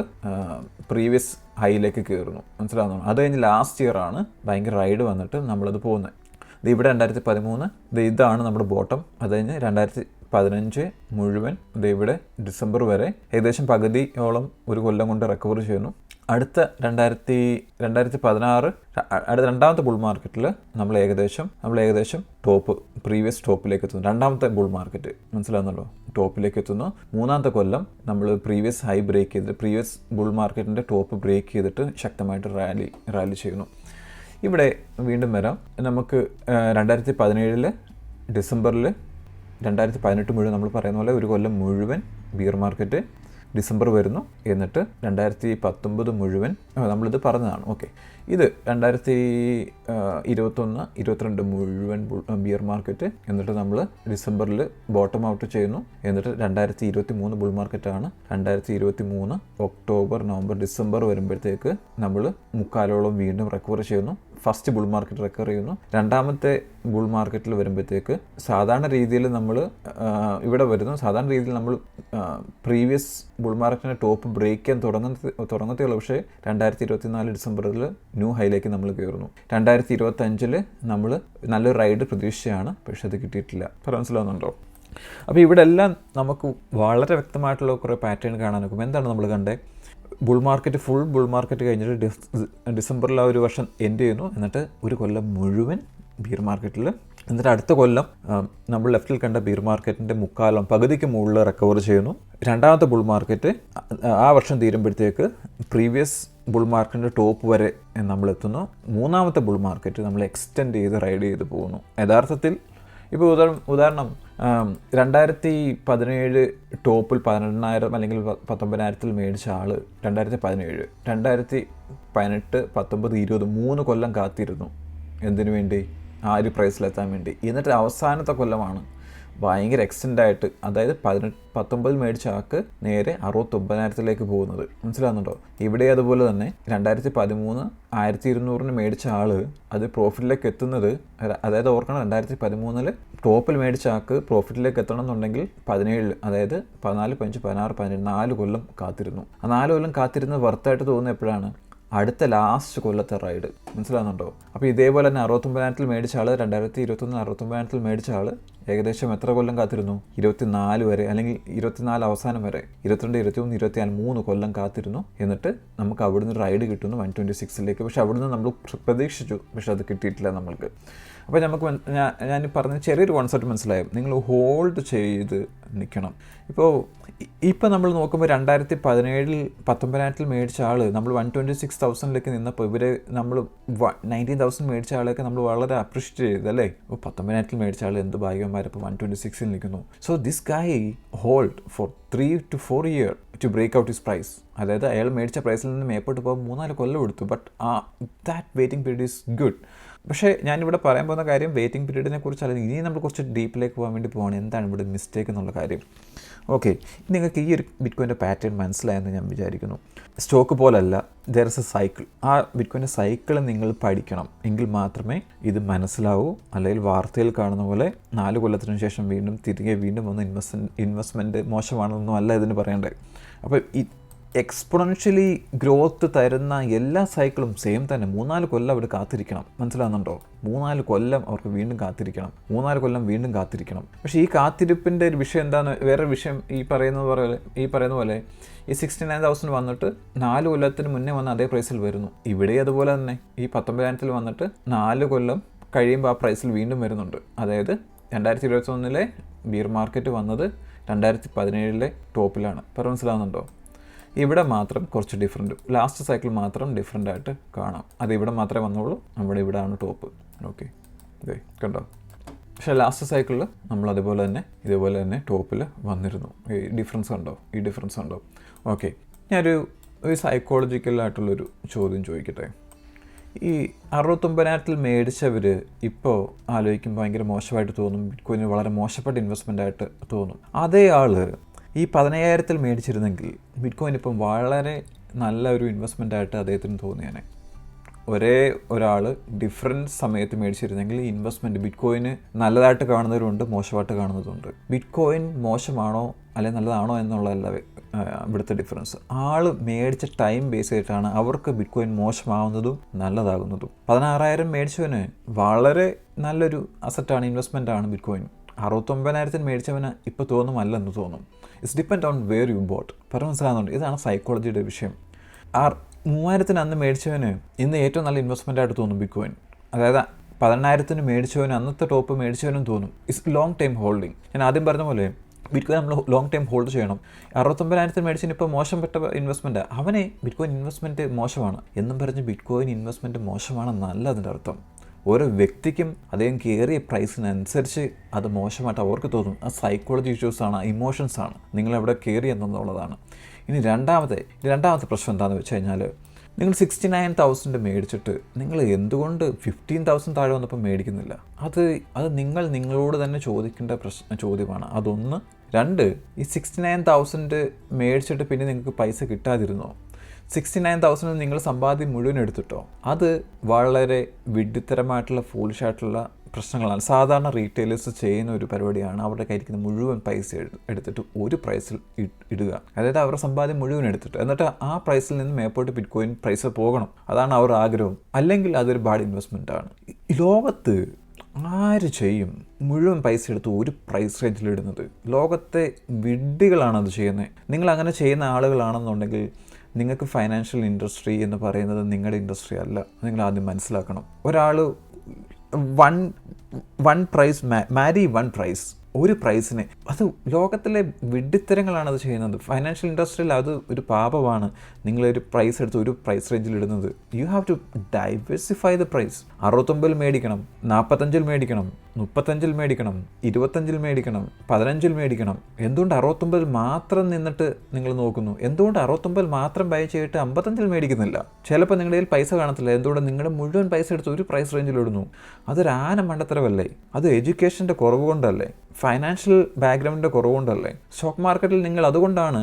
പ്രീവിയസ് ഹൈയിലേക്ക് കയറുന്നു. മനസ്സിലാവുന്നു? അത് കഴിഞ്ഞ് ലാസ്റ്റ് ഇയർ ആണ് ഭയങ്കര റൈഡ് വന്നിട്ട് നമ്മളത് പോകുന്നത്. ഇത് ഇവിടെ 2013, ഇതാണ് നമ്മുടെ ബോട്ടം. അത് കഴിഞ്ഞ് 2015 മുഴുവൻ ഇവിടെ ഡിസംബർ വരെ ഏകദേശം പകുതിയോളം 1 കൊല്ലം കൊണ്ട് റിക്കവർ ചെയ്യുന്നു. അടുത്ത 2016 രണ്ടാമത്തെ ബുൾ മാർക്കറ്റിൽ നമ്മൾ ഏകദേശം പ്രീവിയസ് ടോപ്പിലേക്ക് എത്തുന്നു. രണ്ടാമത്തെ ബുൾ മാർക്കറ്റ്, മനസ്സിലാകുന്നുണ്ടോ? ടോപ്പിലേക്ക് എത്തുന്നു. 3ാമത്തെ കൊല്ലം നമ്മൾ പ്രീവിയസ് ഹൈ ബ്രേക്ക് ചെയ്തിട്ട്, പ്രീവിയസ് ബുൾ മാർക്കറ്റിൻ്റെ ടോപ്പ് ബ്രേക്ക് ചെയ്തിട്ട് ശക്തമായിട്ട് റാലി ചെയ്യുന്നു. ഇവിടെ വീണ്ടും വരാം. നമുക്ക് 2017 ഡിസംബറിൽ 2018 മുഴുവൻ നമ്മൾ പറയുന്ന പോലെ 1 കൊല്ലം മുഴുവൻ ബിയർ മാർക്കറ്റ് ഡിസംബർ വരുന്നു. എന്നിട്ട് 2019 മുഴുവൻ നമ്മളിത് പറഞ്ഞതാണ്. ഓക്കെ, ഇത് 2021, 22 മുഴുവൻ ബിയർ മാർക്കറ്റ്. എന്നിട്ട് നമ്മൾ ഡിസംബറിൽ ബോട്ടം ഔട്ട് ചെയ്യുന്നു. എന്നിട്ട് 2023 ബുൾ മാർക്കറ്റാണ്. 2023 ഒക്ടോബർ, നവംബർ, ഡിസംബർ വരുമ്പോഴത്തേക്ക് നമ്മൾ മുക്കാലോളം വീണ്ടും റിക്കവർ ചെയ്യുന്നു. ഫസ്റ്റ് ബുൾ മാർക്കറ്റ് റിക്കവർ ചെയ്യുന്നു. രണ്ടാമത്തെ ബുൾ മാർക്കറ്റിൽ വരുമ്പോഴത്തേക്ക് സാധാരണ രീതിയിൽ നമ്മൾ ഇവിടെ വരുന്നു. സാധാരണ രീതിയിൽ നമ്മൾ പ്രീവിയസ് ബുൾ മാർക്കറ്റിൻ്റെ ടോപ്പ് ബ്രേക്ക് ചെയ്യാൻ തുടങ്ങത്തേ ഉള്ളൂ. പക്ഷേ 2024 ഡിസംബറിൽ ന്യൂ ഹൈയിലേക്ക് നമ്മൾ കയറുന്നു. 2025 നമ്മൾ നല്ലൊരു റൈഡ് പ്രതീക്ഷിച്ചാണ്, പക്ഷെ അത് കിട്ടിയിട്ടില്ല. മനസ്സിലാവുന്നുണ്ടോ? അപ്പോൾ ഇവിടെ എല്ലാം നമുക്ക് വളരെ വ്യക്തമായിട്ടുള്ള കുറേ പാറ്റേൺ കാണാൻ നോക്കും. എന്താണ് നമ്മൾ കണ്ടേ? Bull market, full bull market കഴിഞ്ഞിട്ട് ഡിസംബറിൽ ആ ഒരു വർഷം എൻഡ് ചെയ്യുന്നു. എന്നിട്ട് ഒരു കൊല്ലം മുഴുവൻ ബിയർ മാർക്കറ്റിൽ, എന്നിട്ട് അടുത്ത കൊല്ലം നമ്മൾ ലെഫ്റ്റിൽ കണ്ട ബിയർ മാർക്കറ്റിൻ്റെ പകുതിക്ക് മുകളിൽ റിക്കവർ ചെയ്യുന്നു. രണ്ടാമത്തെ ബുൾ മാർക്കറ്റ് ആ വർഷം തീരുമ്പോഴത്തേക്ക് പ്രീവിയസ് ബുൾ മാർക്കറ്റിൻ്റെ ടോപ്പ് വരെ നമ്മൾ എത്തുന്നു. മൂന്നാമത്തെ ബുൾ മാർക്കറ്റ് നമ്മൾ എക്സ്റ്റെൻഡ് ചെയ്ത് റൈഡ് ചെയ്ത് പോകുന്നു. യഥാർത്ഥത്തിൽ ഇപ്പോൾ ഉദാഹരണം 2017 ടോപ്പിൽ 18,000 അല്ലെങ്കിൽ 19,000 മേടിച്ച ആൾ 2017, 2018, 19, 20 3 കൊല്ലം കാത്തിരുന്നു. എന്തിനു വേണ്ടി? ആ ഒരു പ്രൈസിലെത്താൻ വേണ്ടി. എന്നിട്ട് അവസാനത്തെ കൊല്ലമാണ് ഭയങ്കര എക്സ്റ്റെൻഡായിട്ട്, അതായത് 19 മേടിച്ച ആൾക്ക് നേരെ 69,000 പോകുന്നത്. മനസ്സിലാകുന്നുണ്ടോ? ഇവിടെ അതുപോലെ തന്നെ 2013 1200 മേടിച്ച ആൾ അത് പ്രോഫിറ്റിലേക്ക് എത്തുന്നത്, അതായത് ഓർക്കണം, 2013 ടോപ്പിൽ മേടിച്ച ആൾക്ക് പ്രോഫിറ്റിലേക്ക് എത്തണം എന്നുണ്ടെങ്കിൽ 17, അതായത് 14, 15, 16, 17 4 കൊല്ലം കാത്തിരുന്നു. ആ 4 കൊല്ലം കാത്തിരുന്നത് വർത്തായിട്ട് തോന്നുന്നത് എപ്പോഴാണ്? അടുത്ത ലാസ്റ്റ് കൊല്ലത്തെ റൈഡ്. മനസ്സിലാകുന്നുണ്ടോ? അപ്പോൾ ഇതേപോലെ തന്നെ 69,000 മേടിച്ച ആൾ 2021 69,000 മേടിച്ച ആൾ ഏകദേശം എത്ര കൊല്ലം കാത്തിരുന്നു? 24 വരെ, അല്ലെങ്കിൽ 24 അവസാനം വരെ, 22, 23, 24 3 കൊല്ലം കാത്തിരുന്നു. എന്നിട്ട് നമുക്ക് അവിടുന്ന് റൈഡ് കിട്ടുന്നു 126ലേക്ക്. പക്ഷെ അവിടുന്ന് നമ്മൾ പ്രതീക്ഷിച്ചു, പക്ഷെ അത് കിട്ടിയിട്ടില്ല നമ്മൾക്ക്. അപ്പോൾ നമുക്ക് ഞാൻ പറഞ്ഞ ചെറിയൊരു കോൺസെപ്റ്റ് മനസ്സിലായും. നിങ്ങൾ ഹോൾഡ് ചെയ്ത് നിൽക്കണം. ഇപ്പോൾ നമ്മൾ നോക്കുമ്പോൾ 2017 19,000 മേടിച്ച ആൾ നമ്മൾ 126,000 നിന്നപ്പോൾ ഇവർ നമ്മൾ 19,000 മേടിച്ച ആളെയൊക്കെ നമ്മൾ വളരെ അപ്രീഷിയേറ്റ് ചെയ്തു അല്ലേ? 19,000 മേടിച്ച ആൾ എന്ത് ഭാഗ്യന്മാരപ്പോൾ 126 നിൽക്കുന്നു. So this guy hold for 3 to 4 years to break out his price. അതായത് അയാൾ മേടിച്ച പ്രൈസിൽ നിന്ന് മേപ്പോട്ട് പോകാൻ 3-4 കൊല്ലം എടുത്തു. But that waiting period is good. പക്ഷേ ഞാനിവിടെ പറയാൻ പോകുന്ന കാര്യം വെയിറ്റിംഗ് പീരീഡിനെ കുറിച്ചല്ല. ഇനി നമ്മൾ കുറച്ച് ഡീപ്പിലേക്ക് പോകാൻ വേണ്ടി പോവാണ്. എന്താണ് ഇവിടെ മിസ്റ്റേക്ക് എന്നുള്ള കാര്യം. ഓക്കെ, നിങ്ങൾക്ക് ഈ ഒരു ബിറ്റ്കോയിൻ്റെ പാറ്റേൺ മനസ്സിലായെന്ന് ഞാൻ വിചാരിക്കുന്നു. സ്റ്റോക്ക് പോലല്ല, ദർ ഇസ് എ സൈക്കിൾ. ആ ബിറ്റ്കോയിൻ്റെ സൈക്കിൾ നിങ്ങൾ പഠിക്കണം, എങ്കിൽ മാത്രമേ ഇത് മനസ്സിലാവൂ. അല്ലെങ്കിൽ വാർത്തയിൽ കാണുന്ന പോലെ 4 കൊല്ലത്തിന് ശേഷം വീണ്ടും വന്ന് ഇൻവെസ്റ്റ്മെൻറ്റ് മോശമാണെന്നൊന്നും അല്ല ഇതിന് പറയേണ്ടത്. അപ്പോൾ ഈ എക്സ്പൊണൻഷ്യലി ഗ്രോത്ത് തരുന്ന എല്ലാ സൈക്കിളും സെയിം തന്നെ. 3-4 കൊല്ലം അവർ കാത്തിരിക്കണം. മനസ്സിലാകുന്നുണ്ടോ? 3-4 കൊല്ലം അവർക്ക് വീണ്ടും കാത്തിരിക്കണം. 3-4 കൊല്ലം വീണ്ടും കാത്തിരിക്കണം. പക്ഷേ ഈ കാത്തിരിപ്പിൻ്റെ ഒരു വിഷയം എന്താണ്? വേറെ വിഷയം ഈ പറയുന്ന പോലെ ഈ 69,000 വന്നിട്ട് 4 കൊല്ലത്തിന് മുന്നേ വന്ന് അതേ പ്രൈസിൽ വരുന്നു. ഇവിടെ അതുപോലെ തന്നെ ഈ 19,000 വന്നിട്ട് 4 കൊല്ലം കഴിയുമ്പോൾ ആ പ്രൈസിൽ വീണ്ടും വരുന്നുണ്ട്. അതായത് 2021 ബിയർ മാർക്കറ്റ് വന്നത് 2017 ടോപ്പിലാണ്. മനസ്സിലാകുന്നുണ്ടോ? ഇവിടെ മാത്രം കുറച്ച് ഡിഫറൻറ്റ്, ലാസ്റ്റ് സൈക്കിൾ മാത്രം ഡിഫറൻ്റ് ആയിട്ട് കാണാം. അത് ഇവിടെ മാത്രമേ വന്നുള്ളൂ. ഇവിടെയാണ് ടോപ്പ്. ഓക്കെ, ഇതേ കണ്ടോ? പക്ഷേ ലാസ്റ്റ് സൈക്കിളിൽ നമ്മൾ ഇതുപോലെ തന്നെ ടോപ്പിൽ വന്നിരുന്നു. ഈ ഡിഫറൻസ് കണ്ടോ? ഓക്കെ, ഞാനൊരു സൈക്കോളജിക്കലായിട്ടുള്ളൊരു ചോദ്യം ചോദിക്കട്ടെ. ഈ 69,000 മേടിച്ചവർ ഇപ്പോൾ ആലോചിക്കുമ്പോൾ ഭയങ്കര മോശമായിട്ട് തോന്നും. ബിറ്റ്കോയിന് വളരെ മോശപ്പെട്ട ഇൻവെസ്റ്റ്മെൻ്റ് ആയിട്ട് തോന്നും. അതേ ആൾ ഈ 10,000 മേടിച്ചിരുന്നെങ്കിൽ ബിറ്റ്കോയിൻ ഇപ്പം വളരെ നല്ല ഒരു ഇൻവെസ്റ്റ്മെൻ്റ് ആയിട്ട് അദ്ദേഹത്തിന് തോന്നിയാണ്. ഒരേ ഒരാൾ ഡിഫറൻറ്റ് സമയത്ത് മേടിച്ചിരുന്നെങ്കിൽ ഈ ഇൻവെസ്റ്റ്മെൻറ്റ് ബിറ്റ്കോയിന് നല്ലതായിട്ട് കാണുന്നവരുണ്ട്, മോശമായിട്ട് കാണുന്നതുണ്ട്. ബിറ്റ്കോയിൻ മോശമാണോ അല്ലെങ്കിൽ നല്ലതാണോ എന്നുള്ളതല്ല ഇവിടുത്തെ ഡിഫറൻസ്. ആൾ മേടിച്ച ടൈം ബേസ് ചെയ്തിട്ടാണ് അവർക്ക് ബിറ്റ്കോയിൻ മോശമാവുന്നതും നല്ലതാകുന്നതും. 16,000 മേടിച്ചവന് വളരെ നല്ലൊരു അസറ്റാണ്, ഇൻവെസ്റ്റ്മെൻറ്റാണ് ബിറ്റ്കോയിൻ. 69,000 മേടിച്ചവന് ഇപ്പോൾ തോന്നുമല്ലെന്ന് തോന്നും. It's depend on where you bought. മനസ്സിലാകുന്നുണ്ട്? ഇതാണ് സൈക്കോളജിയുടെ വിഷയം. 3,000 അന്ന് മേടിച്ചവന് ഇന്ന് ഏറ്റവും നല്ല ഇൻവെസ്റ്റ്മെൻ്റ് ആയിട്ട് തോന്നും ബിറ്റ്കോയിൻ. അതായത് 18,000 മേടിച്ചവന് അന്നത്തെ ടോപ്പ് മേടിച്ചവനും തോന്നും. It's long time holding. ഞാൻ ആദ്യം പറഞ്ഞ പോലെ ബിറ്റ്കോയിൻ നമ്മൾ ലോങ് ടൈം ഹോൾഡ് ചെയ്യണം. 69,000 മേടിച്ചതിന് ഇപ്പോൾ മോശപ്പെട്ട ഇൻവെസ്റ്റ്മെൻറ്റ്, അവനെ ബിറ്റ്കോയിൻ ഇൻവെസ്റ്റ്മെൻറ്റ് മോശമാണ് എന്നും പറഞ്ഞ് ബിറ്റ്കോയിൻ ഇൻവെസ്റ്റ്മെൻറ്റ് മോശമാണെന്നല്ല അതിൻ്റെ അർത്ഥം. ഓരോ വ്യക്തിക്കും അദ്ദേഹം കയറിയ പ്രൈസിനനുസരിച്ച് അത് മോശമായിട്ട് അവർക്ക് തോന്നും. ആ സൈക്കോളജി ഇഷ്യൂസാണ്, ഇമോഷൻസാണ് നിങ്ങളെവിടെ കയറി എന്നുള്ളതാണ്. ഇനി രണ്ടാമത്തെ പ്രശ്നം എന്താണെന്ന് വെച്ച് കഴിഞ്ഞാൽ, നിങ്ങൾ 69,000 മേടിച്ചിട്ട് നിങ്ങൾ എന്തുകൊണ്ട് 15,000 താഴെ വന്നപ്പോൾ മേടിക്കുന്നില്ല? അത് നിങ്ങളോട് തന്നെ ചോദിക്കേണ്ട ചോദ്യമാണ്. അതൊന്ന്. 2, ഈ 69,000 മേടിച്ചിട്ട് പിന്നെ നിങ്ങൾക്ക് പൈസ കിട്ടാതിരുന്നോ? 69,000 നിങ്ങൾ സമ്പാദ്യം മുഴുവൻ എടുത്തിട്ടോ, അത് വളരെ വിഡ്ഢിത്തരമായിട്ടുള്ള ഫൂളിഷായിട്ടുള്ള പ്രശ്നങ്ങളാണ്. സാധാരണ റീറ്റെയിലേഴ്സ് ചെയ്യുന്ന ഒരു പരിപാടിയാണ്. അവരുടെ കയ്യിരിക്കുന്ന മുഴുവൻ പൈസ എടുത്തിട്ട് ഒരു പ്രൈസിൽ ഇടുക. അതായത് അവരുടെ സമ്പാദ്യം മുഴുവൻ എടുത്തിട്ട് എന്നിട്ട് ആ പ്രൈസിൽ നിന്ന് മേപ്പോട്ട് ബിറ്റ്കോയിൻ പ്രൈസ് പോകണം. അതാണ് അവരുടെ ആഗ്രഹം. അല്ലെങ്കിൽ അതൊരു ബാഡ് ഇൻവെസ്റ്റ്മെൻ്റ് ആണ്. ലോകത്ത് ആര് ചെയ്യും മുഴുവൻ പൈസ എടുത്ത് ഒരു പ്രൈസ് റേഞ്ചിലിടുന്നത്? ലോകത്തെ വിഡ്ഢികളാണ് അത് ചെയ്യുന്നത്. നിങ്ങൾ അങ്ങനെ ചെയ്യുന്ന ആളുകളാണെന്നുണ്ടെങ്കിൽ നിങ്ങൾക്ക് ഫൈനാൻഷ്യൽ ഇൻഡസ്ട്രി എന്ന് പറയുന്നത് നിങ്ങളുടെ ഇൻഡസ്ട്രി അല്ല. നിങ്ങൾ ആദ്യം മനസ്സിലാക്കണം. ഒരാൾ വൺ പ്രൈസ് മാരി വൺ പ്രൈസ്, ഒരു പ്രൈസിനെ, അത് ലോകത്തിലെ വിഡ്ഢിത്തരങ്ങളാണ് അത് ചെയ്യുന്നത്. ഫൈനാൻഷ്യൽ ഇൻഡസ്ട്രിയിൽ അത് ഒരു പാപമാണ്. നിങ്ങളൊരു പ്രൈസ് എടുത്ത് ഒരു പ്രൈസ് റേഞ്ചിൽ ഇടുന്നത്. You have to diversify the price. 69 മേടിക്കണം, 45 മേടിക്കണം, 35 മേടിക്കണം, 25 മേടിക്കണം, 15 മേടിക്കണം. എന്തുകൊണ്ട് 69 മാത്രം നിന്നിട്ട് നിങ്ങൾ നോക്കുന്നു? എന്തുകൊണ്ട് 69 മാത്രം ബൈ ചെയ്തിട്ട് 55 മേടിക്കുന്നില്ല? ചിലപ്പോൾ നിങ്ങളുടെ കയ്യിൽ പൈസ കാണത്തില്ല. എന്തുകൊണ്ട് നിങ്ങളുടെ മുഴുവൻ പൈസ എടുത്ത് ഒരു പ്രൈസ് റേഞ്ചിൽ ഇടുന്നു? അതൊരു ആന മണ്ടത്തരമല്ലേ? അത് എഡ്യൂക്കേഷൻ്റെ കുറവ് കൊണ്ടല്ലേ? ഫൈനാൻഷ്യൽ ബാക്ക്ഗ്രൗണ്ടിൻ്റെ കുറവുകൊണ്ടല്ലേ? സ്റ്റോക്ക് മാർക്കറ്റിൽ നിങ്ങൾ അതുകൊണ്ടാണ്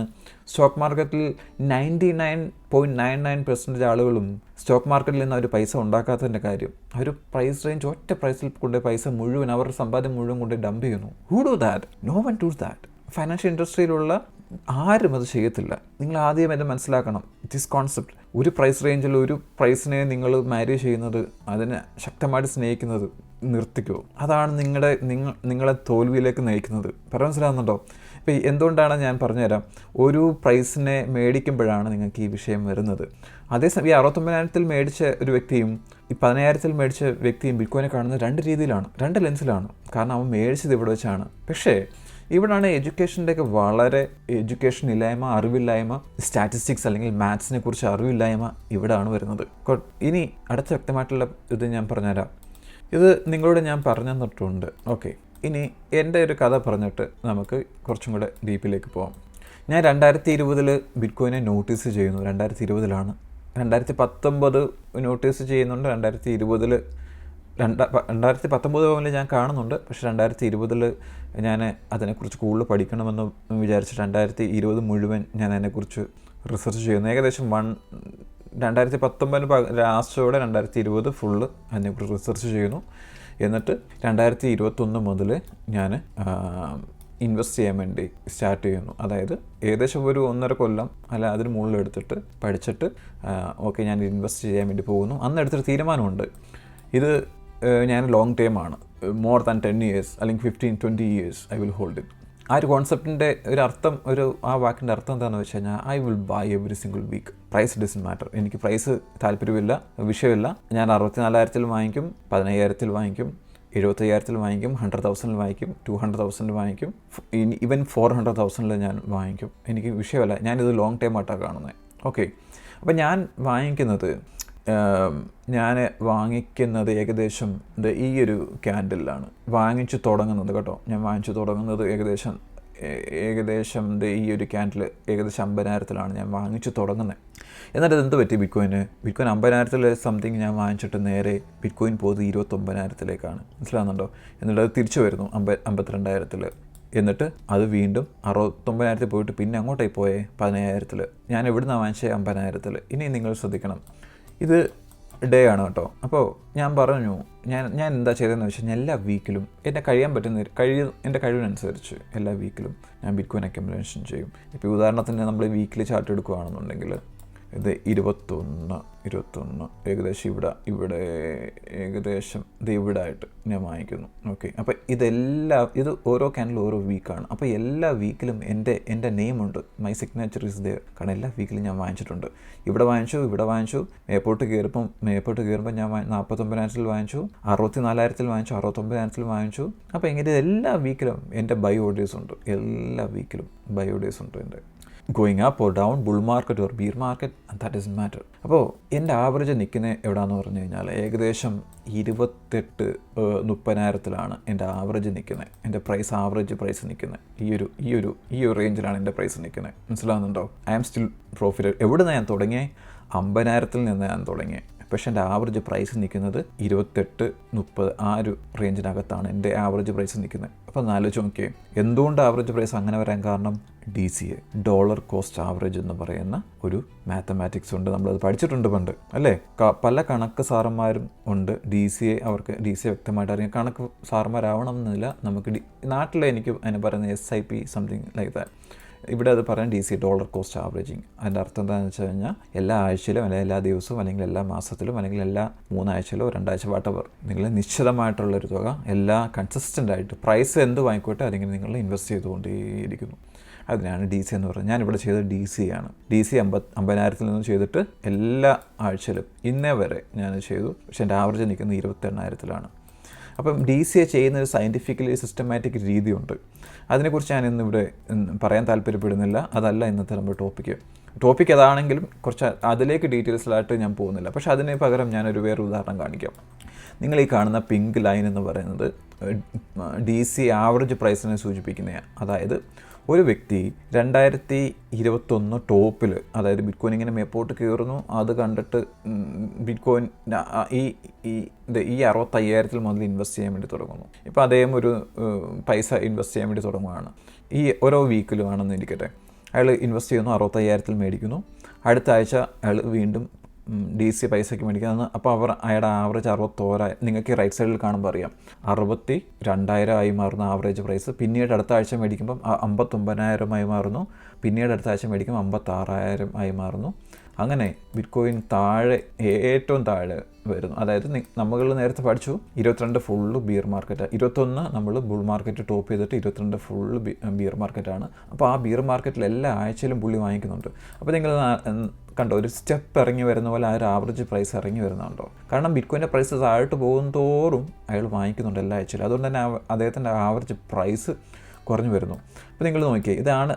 സ്റ്റോക്ക് മാർക്കറ്റിൽ 99.99% ആളുകളും സ്റ്റോക്ക് മാർക്കറ്റിൽ നിന്ന് അവർ പൈസ ഉണ്ടാക്കാത്തതിൻ്റെ കാര്യം. അവർ പ്രൈസ് റേഞ്ച് ഒറ്റ പ്രൈസിൽ കൊണ്ട് പൈസ മുഴുവൻ, അവരുടെ സമ്പാദ്യം മുഴുവൻ കൊണ്ട് ഡംപ് ചെയ്യുന്നു. Who do that? No one does that. Financial ഇൻഡസ്ട്രിയിലുള്ള ആരും അത് ചെയ്യത്തില്ല. നിങ്ങൾ ആദ്യം ഇത് മനസ്സിലാക്കണം. ദിസ് കോൺസെപ്റ്റ്, ഒരു പ്രൈസ് റേഞ്ചിൽ ഒരു പ്രൈസിനെ നിങ്ങൾ മാരേജ് ചെയ്യുന്നത്, അതിനെ ശക്തമായിട്ട് സ്നേഹിക്കുന്നത് നിർത്തിക്കോ. അതാണ് നിങ്ങളെ തോൽവിയിലേക്ക് നയിക്കുന്നത്. മനസ്സിലാകുന്നുണ്ടോ? ഇപ്പോൾ എന്തുകൊണ്ടാണ് ഞാൻ പറഞ്ഞുതരാം. ഒരു പ്രൈസിനെ മേടിക്കുമ്പോഴാണ് നിങ്ങൾക്ക് ഈ വിഷയം വരുന്നത്. അതേസമയം ഈ 69,000 മേടിച്ച ഒരു വ്യക്തിയും ഈ 10,000 മേടിച്ച വ്യക്തിയും ബിറ്റ്കോയിനെ കാണുന്നത് രണ്ട് രീതിയിലാണ്, രണ്ട് ലെൻസിലാണ്. കാരണം അവൻ മേടിച്ചത് ഇവിടെ വെച്ചാണ്. പക്ഷേ ഇവിടാണ് എഡ്യൂക്കേഷൻ്റെയൊക്കെ വളരെ എഡ്യൂക്കേഷൻ ഇല്ലായ്മ, അറിവില്ലായ്മ, സ്റ്റാറ്റിസ്റ്റിക്സ് അല്ലെങ്കിൽ മാത്സിനെ കുറിച്ച് അറിവില്ലായ്മ ഇവിടാണ് വരുന്നത്. ഇനി അടുത്ത വ്യക്തമായിട്ടുള്ള ഇത് ഞാൻ പറഞ്ഞുതരാം. ഇത് നിങ്ങളോട് ഞാൻ പറഞ്ഞു തന്നിട്ടുണ്ട്. ഓക്കെ, ഇനി എൻ്റെ ഒരു കഥ പറഞ്ഞിട്ട് നമുക്ക് കുറച്ചും കൂടെ ഡീപ്പിലേക്ക് പോകാം. ഞാൻ 2020 ബിറ്റ്കോയിനെ നോട്ടീസ് ചെയ്യുന്നു. 2020 2019 നോട്ടീസ് ചെയ്യുന്നുണ്ട്. 2019 മുതൽ ഞാൻ കാണുന്നുണ്ട്. പക്ഷേ 2020 ഞാൻ അതിനെക്കുറിച്ച് കൂടുതൽ പഠിക്കണമെന്ന് വിചാരിച്ച് 2020 മുഴുവൻ ഞാൻ അതിനെക്കുറിച്ച് റിസർച്ച് ചെയ്യുന്നു. ഏകദേശം 2019 ലാസ്റ്റോടെ 2020 ഫുള്ള് അതിനെക്കുറിച്ച് റിസർച്ച് ചെയ്യുന്നു. എന്നിട്ട് 2021 മുതൽ ഞാൻ ഇൻവെസ്റ്റ് ചെയ്യാൻ വേണ്ടി സ്റ്റാർട്ട് ചെയ്യുന്നു. അതായത് ഏകദേശം ഒരു 1.5 കൊല്ലം അല്ല അതിന് മുകളിൽ എടുത്തിട്ട് പഠിച്ചിട്ട് ഓക്കെ ഞാൻ ഇൻവെസ്റ്റ് ചെയ്യാൻ വേണ്ടി പോകുന്നു. അന്ന് എടുത്തൊരു തീരുമാനമുണ്ട്. ഇത് ഞാൻ ലോങ് ടൈം ആണ്, മോർ ദാൻ 10 years അല്ലെങ്കിൽ 15-20 years I will hold it. ആ ഒരു കോൺസെപ്റ്റിൻ്റെ ഒരു അർത്ഥം, ആ വാക്കിൻ്റെ അർത്ഥം എന്താണെന്ന് വെച്ച് കഴിഞ്ഞാൽ I will buy every single week. Price doesn't matter. എനിക്ക് പ്രൈസ് താല്പര്യമില്ല, വിഷയമില്ല. ഞാൻ 64,000 വാങ്ങിക്കും, 15,000 വാങ്ങിക്കും, 75,000 വാങ്ങിക്കും, 100,000 വാങ്ങിക്കും, 200,000 വാങ്ങിക്കും, ഈവൻ 400,000 ഞാൻ വാങ്ങിക്കും. എനിക്ക് വിഷയമല്ല. ഞാനിത് ലോങ് ടൈം ആയിട്ടാണ് കാണുന്നത്. ഓക്കെ, അപ്പം ഞാൻ വാങ്ങിക്കുന്നത് ഏകദേശം ഈ ഒരു ക്യാൻഡിലാണ് വാങ്ങിച്ചു തുടങ്ങുന്നത് കേട്ടോ. ഞാൻ വാങ്ങിച്ചു തുടങ്ങുന്നത് ഏകദേശം ഈ ഒരു ക്യാൻഡിൽ ഏകദേശം 50,000 ഞാൻ വാങ്ങിച്ചു തുടങ്ങുന്നത്. എന്നിട്ട് എന്ത് പറ്റി? ബിറ്റ്കോയിൻ 50,000 സംതിങ് ഞാൻ വാങ്ങിച്ചിട്ട് നേരെ ബിറ്റ്കോയിൻ പോയത് 29,000 മനസ്സിലാകുന്നുണ്ടോ? എന്നിട്ട് അത് തിരിച്ചു വരുന്നു 52,000. എന്നിട്ട് അത് വീണ്ടും 69,000 പോയിട്ട് പിന്നെ അങ്ങോട്ടേക്ക് പോയേ 10,000. ഞാൻ എവിടുന്നാണ് വാങ്ങിച്ചത്? 50,000. ഇനി നിങ്ങൾ ശ്രദ്ധിക്കണം, ഇത് ഡേ ആണ് കേട്ടോ. അപ്പോൾ ഞാൻ പറഞ്ഞു, ഞാൻ എന്താ ചെയ്തതെന്ന് വെച്ച് കഴിഞ്ഞാൽ എല്ലാ വീക്കിലും എൻ്റെ എൻ്റെ കഴിവിനനുസരിച്ച് എല്ലാ വീക്കിലും ഞാൻ ബിറ്റ്കോയിൻ അക്യുമുലേഷൻ ചെയ്യും. ഇപ്പോൾ ഉദാഹരണത്തിന് നമ്മൾ വീക്കിലി ചാർട്ട് എടുക്കുകയാണെന്നുണ്ടെങ്കിൽ ഇത് 21 ഏകദേശം ഇവിടെ ഏകദേശം ഇവിടെ ആയിട്ട് ഞാൻ വാങ്ങിക്കുന്നു. ഓക്കെ, അപ്പോൾ ഇത് ഓരോ ക്യാൻഡിലും ഓരോ വീക്കാണ്. അപ്പോൾ എല്ലാ വീക്കിലും എൻ്റെ നെയിമുണ്ട്, മൈ സിഗ്നേച്ചർ ഇസ് ദെയർ. കാരണം എല്ലാ വീക്കിലും ഞാൻ വാങ്ങിച്ചിട്ടുണ്ട്. ഇവിടെ വാങ്ങിച്ചു, മേപ്പോട്ട് കയറുമ്പോൾ ഞാൻ 49,000 വാങ്ങിച്ചു, 64,000 വാങ്ങിച്ചു, 69,000 വാങ്ങിച്ചു. അപ്പോൾ എങ്ങനെ എല്ലാ വീക്കിലും എൻ്റെ ബൈ ഓർഡേഴ്സ് ഉണ്ട്. എല്ലാ വീക്കിലും ബൈ ഓർഡേഴ്സ് ഉണ്ട് എൻ്റെ. Going up or down, bull market or bear market, that doesn't matter. അപ്പോൾ എൻ്റെ ആവറേജ് നിൽക്കുന്നത് എവിടെയാണെന്ന് പറഞ്ഞു കഴിഞ്ഞാൽ ഏകദേശം 28,000-30,000 എൻ്റെ ആവറേജ് നിൽക്കുന്നത്. എൻ്റെ ആവറേജ് പ്രൈസ് നിൽക്കുന്നത് ഈ ഒരു റേഞ്ചിലാണ് എൻ്റെ പ്രൈസ് നിൽക്കുന്നത്. മനസ്സിലാകുന്നുണ്ടോ? I am still profit. എവിടെ നിന്ന് ഞാൻ തുടങ്ങിയത്? 50,000 നിന്ന് ഞാൻ തുടങ്ങിയത്. പക്ഷേ എൻ്റെ ആവറേജ് പ്രൈസ് നിൽക്കുന്നത് 28-30 ആ ഒരു റേഞ്ചിനകത്താണ് എൻ്റെ ആവറേജ് പ്രൈസ് നിൽക്കുന്നത്. അപ്പോൾ ഒന്ന് ആലോചിച്ച് നോക്കിയേ, എന്തുകൊണ്ട് ആവറേജ് പ്രൈസ് അങ്ങനെ വരാൻ കാരണം? DCA, ഡോളർ കോസ്റ്റ് ആവറേജ് എന്ന് പറയുന്ന ഒരു മാത്തമാറ്റിക്സ് ഉണ്ട്. നമ്മളത് പഠിച്ചിട്ടുണ്ട് പണ്ട് അല്ലേ. പല കണക്ക് സാറന്മാരും ഉണ്ട്. അവർക്ക് DCA വ്യക്തമായിട്ട് അറിയാം. കണക്ക് സാറന്മാരാവണം എന്നില്ല. നമുക്ക് നാട്ടിലെ എനിക്ക് അതിന് പറയുന്നത് SIP സംതിങ് ലൈക്ക് ദാറ്റ്. ഇവിടെ അത് പറയാൻ DCA, ഡോളർ കോസ്റ്റ് ആവറേജിങ്. അതിൻ്റെ അർത്ഥം എന്താണെന്ന് വെച്ച് കഴിഞ്ഞാൽ എല്ലാ ആഴ്ചയിലും അല്ലെങ്കിൽ എല്ലാ ദിവസവും അല്ലെങ്കിൽ എല്ലാ മാസത്തിലും അല്ലെങ്കിൽ എല്ലാ 3 ആഴ്ചയിലോ 2 ആഴ്ച വാട്ടവർ നിങ്ങൾ നിശ്ചിതമായിട്ടുള്ളൊരു തുക എല്ലാ കൺസിസ്റ്റൻ്റ് ആയിട്ട് പ്രൈസ് എന്ത് വാങ്ങിക്കോട്ടെ അതിങ്ങനെ നിങ്ങൾ ഇൻവെസ്റ്റ് ചെയ്തുകൊണ്ടേയിരിക്കുന്നു. അതിനാണ് DCA എന്ന് പറയുന്നത്. ഞാനിവിടെ ചെയ്തത് DCA ആണ്. DCA 50,000 നിന്നും ചെയ്തിട്ട് എല്ലാ ആഴ്ചയിലും ഇന്നേ വരെ ഞാൻ ചെയ്തു. പക്ഷേ എൻ്റെ ആവറേജ് നിൽക്കുന്നത് 28,000-ലാണ്. അപ്പം DCA ചെയ്യുന്ന ഒരു സയൻറ്റിഫിക്കലി സിസ്റ്റമാറ്റിക് രീതിയുണ്ട്. അതിനെക്കുറിച്ച് ഞാൻ ഇന്നിവിടെ പറയാൻ താല്പര്യപ്പെടുന്നില്ല. അതല്ല ഇന്നത്തെ നമ്മുടെ ടോപ്പിക് അതാണെങ്കിലും കുറച്ച് അതിലേക്ക് ഡീറ്റെയിൽസിലായിട്ട് ഞാൻ പോകുന്നില്ല. പക്ഷേ അതിന് പകരം ഞാനൊരു വേറെ ഉദാഹരണം കാണിക്കാം. നിങ്ങൾ ഈ കാണുന്ന പിങ്ക് ലൈൻ എന്ന് പറയുന്നത് DCA ആവറേജ് പ്രൈസിനെ സൂചിപ്പിക്കുന്നതാണ്. അതായത് ഒരു വ്യക്തി 2021 ടോപ്പിൽ, അതായത് ബിറ്റ്കോയിൻ ഇങ്ങനെ മേപ്പോട്ട് കയറുന്നു, അത് കണ്ടിട്ട് ബിറ്റ്കോയിൻ ഈ 65,000 മുതൽ ഇൻവെസ്റ്റ് ചെയ്യാൻ വേണ്ടി തുടങ്ങുന്നു. ഇപ്പോൾ അദ്ദേഹം ഒരു പൈസ ഇൻവെസ്റ്റ് ചെയ്യാൻ വേണ്ടി തുടങ്ങുകയാണ്. ഈ ഓരോ വീക്കിലും ആണെന്ന് ഇരിക്കട്ടെ, അയാൾ ഇൻവെസ്റ്റ് ചെയ്യുന്നു, 65,000 മേടിക്കുന്നു. അടുത്ത ആഴ്ച അയാൾ വീണ്ടും DCA പൈസയ്ക്ക് മേടിക്കുന്നത്. അപ്പോൾ അയാളുടെ ആവറേജ് 61,000. നിങ്ങൾക്ക് റൈറ്റ് സൈഡിൽ കാണുമ്പോൾ അറിയാം 62,000 മാറുന്ന ആവറേജ് പ്രൈസ്. പിന്നീട് അടുത്ത ആഴ്ച മേടിക്കുമ്പം 59,000 മാറുന്നു. പിന്നീട് അടുത്ത ആഴ്ച മേടിക്കുമ്പോൾ 56,000 മാറുന്നു. അങ്ങനെ ബിറ്റ്കോയിൻ ഏറ്റവും താഴെ വരുന്നു. അതായത് നമ്മൾ നേരത്തെ പഠിച്ചു 22 ഫുള്ള് ബിയർ മാർക്കറ്റ്, 21 നമ്മൾ ബുൾ മാർക്കറ്റ് ടോപ്പ് ചെയ്തിട്ട് 22 ഫുള്ള് ബിയർ മാർക്കറ്റാണ്. അപ്പോൾ ആ ബിയർ മാർക്കറ്റിൽ എല്ലാ ആഴ്ചയിലും പുള്ളി വാങ്ങിക്കുന്നുണ്ട്. അപ്പോൾ നിങ്ങൾ കണ്ടോ, ഒരു സ്റ്റെപ്പ് ഇറങ്ങി വരുന്ന പോലെ ആ ഒരു ആവറേജ് പ്രൈസ് ഇറങ്ങി വരുന്നുണ്ടോ? കാരണം ബിറ്റ്കോയിൻ്റെ പ്രൈസ് താഴോട്ട് പോകുന്തോറും അയാൾ വാങ്ങിക്കുന്നുണ്ട് എല്ലാ ആഴ്ചയിലും. അതുകൊണ്ട് തന്നെ അദ്ദേഹത്തിൻ്റെ ആവറേജ് പ്രൈസ് കുറഞ്ഞു വരുന്നു. അപ്പോൾ നിങ്ങൾ നോക്കിയേ, ഇതാണ്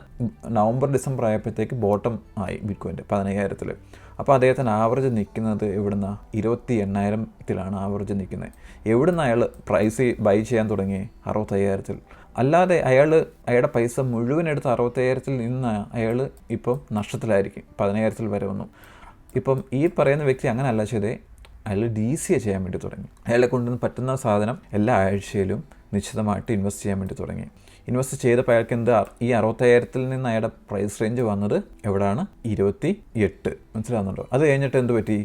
നവംബർ ഡിസംബർ ആയപ്പോഴത്തേക്ക് ബോട്ടം ആയി ബിറ്റ്കോയിൻ്റെ 15,000. അപ്പോൾ അദ്ദേഹത്തിന് ആവറേജ് നിൽക്കുന്നത് എവിടുന്ന 28,000 ആവറേജ് നിൽക്കുന്നത്. എവിടുന്ന് അയാൾ പ്രൈസ് ബൈ ചെയ്യാൻ തുടങ്ങി? 65,000. അല്ലാതെ അയാളുടെ പൈസ മുഴുവൻ എടുത്ത് 65,000 നിന്ന് അയാൾ ഇപ്പം നഷ്ടത്തിലായിരിക്കും. 15,000 വരെ വന്നു. ഇപ്പം ഈ പറയുന്ന വ്യക്തി അങ്ങനെയല്ല ചെയ്തേ, അയാൾ DCA ചെയ്യാൻ വേണ്ടി തുടങ്ങി. അയാളെ കൊണ്ടുവന്ന് പറ്റുന്ന സാധനം എല്ലാ ആഴ്ചയിലും നിശ്ചിതമായിട്ട് ഇൻവെസ്റ്റ് ചെയ്യാൻ വേണ്ടി തുടങ്ങി. ഇൻവെസ്റ്റ് ചെയ്തപ്പോൾ അയാൾക്ക് ഈ 65,000 നിന്ന് അയാളുടെ പ്രൈസ് റേഞ്ച് വന്നത് എവിടെയാണ്? 28. മനസ്സിലാവുന്നുണ്ടോ? അത് കഴിഞ്ഞിട്ട് എന്ത് പറ്റി?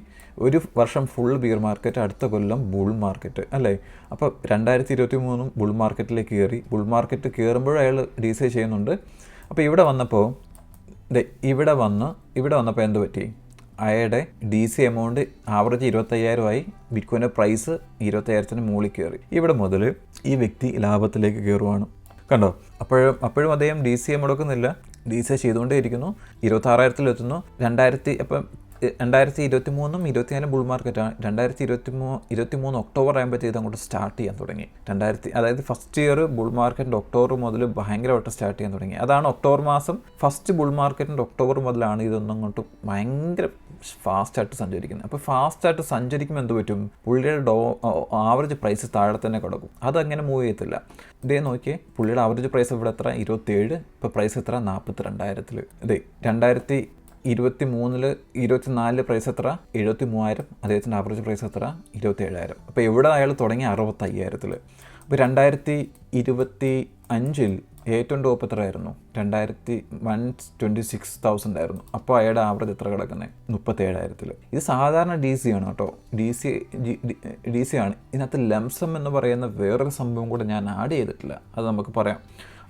ഒരു വർഷം ഫുൾ ബിയർ മാർക്കറ്റ്, അടുത്ത കൊല്ലം ബുൾ മാർക്കറ്റ് അല്ലേ. അപ്പോൾ 2023 ബുൾ മാർക്കറ്റിലേക്ക് കയറി. ബുൾ മാർക്കറ്റ് കയറുമ്പോഴും അയാൾ DCA ചെയ്യുന്നുണ്ട്. അപ്പോൾ ഇവിടെ വന്നപ്പോൾ എന്ത് പറ്റി? അയാളുടെ DCA എമൗണ്ട് ആവറേജ് 25,000 ബിറ്റ്കോയിൻ്റെ പ്രൈസ് 25,000 മുകളിൽ കയറി. ഇവിടെ മുതൽ ഈ വ്യക്തി ലാഭത്തിലേക്ക് കയറുവാണ്. കണ്ടോ? അപ്പോഴും അദ്ദേഹം DCA മുടക്കുന്നില്ല, DCA ചെയ്തുകൊണ്ടേ ഇരിക്കുന്നു. 26,000 എത്തുന്നു. 2023 24 ബുൾ മാർക്കറ്റാണ്. 2023 ഒക്ടോബർ ആകുമ്പോഴത്തേക്ക് ഇതങ്ങോട്ട് സ്റ്റാർട്ട് ചെയ്യാൻ തുടങ്ങി. അതായത് ഫസ്റ്റ് ഇയർ ബുൾ മാർക്കറ്റിൻ്റെ ഒക്ടോബർ മുതൽ ഭയങ്കരമായിട്ട് സ്റ്റാർട്ട് ചെയ്യാൻ തുടങ്ങി. അതാണ് ഒക്ടോബർ മാസം. ഫസ്റ്റ് ബുൾ മാർക്കറ്റിൻ്റെ ഒക്ടോബർ മുതലാണ് ഇതൊന്നും അങ്ങോട്ട് ഭയങ്കര ഫാസ്റ്റായിട്ട് സഞ്ചരിക്കുന്നത്. അപ്പോൾ ഫാസ്റ്റായിട്ട് സഞ്ചരിക്കുമ്പോൾ എന്ത് പറ്റും? പുള്ളിയുടെ ആവറേജ് പ്രൈസ് താഴെ തന്നെ കിടക്കും. അതങ്ങനെ മൂവ് ചെയ്യത്തില്ല. ഇതേ നോക്കിയേ, പുള്ളിയുടെ ആവറേജ് പ്രൈസ് ഇവിടെ എത്ര? 27. ഇപ്പോൾ പ്രൈസ് എത്ര? 42,000. ഇതേ 2023-24 പ്രൈസ് എത്ര? 73,000. അദ്ദേഹത്തിൻ്റെ ആവറേജ് പ്രൈസ് എത്ര? 27,000. അപ്പോൾ എവിടെ അയാൾ തുടങ്ങി? 65,000. അപ്പോൾ 2025 ഏറ്റവും ടോപ്പ് എത്രയായിരുന്നു? 126,000 ആയിരുന്നു. അപ്പോൾ അയാളുടെ ആവറേജ് എത്ര കിടക്കുന്നത്? 37,000. ഇത് സാധാരണ DCA ആണ് കേട്ടോ. DCA ആണ്. ഇതിനകത്ത് ലംസം എന്ന് പറയുന്ന വേറൊരു സംഭവം കൂടെ ഞാൻ ആഡ് ചെയ്തിട്ടില്ല. അത് നമുക്ക് പറയാം.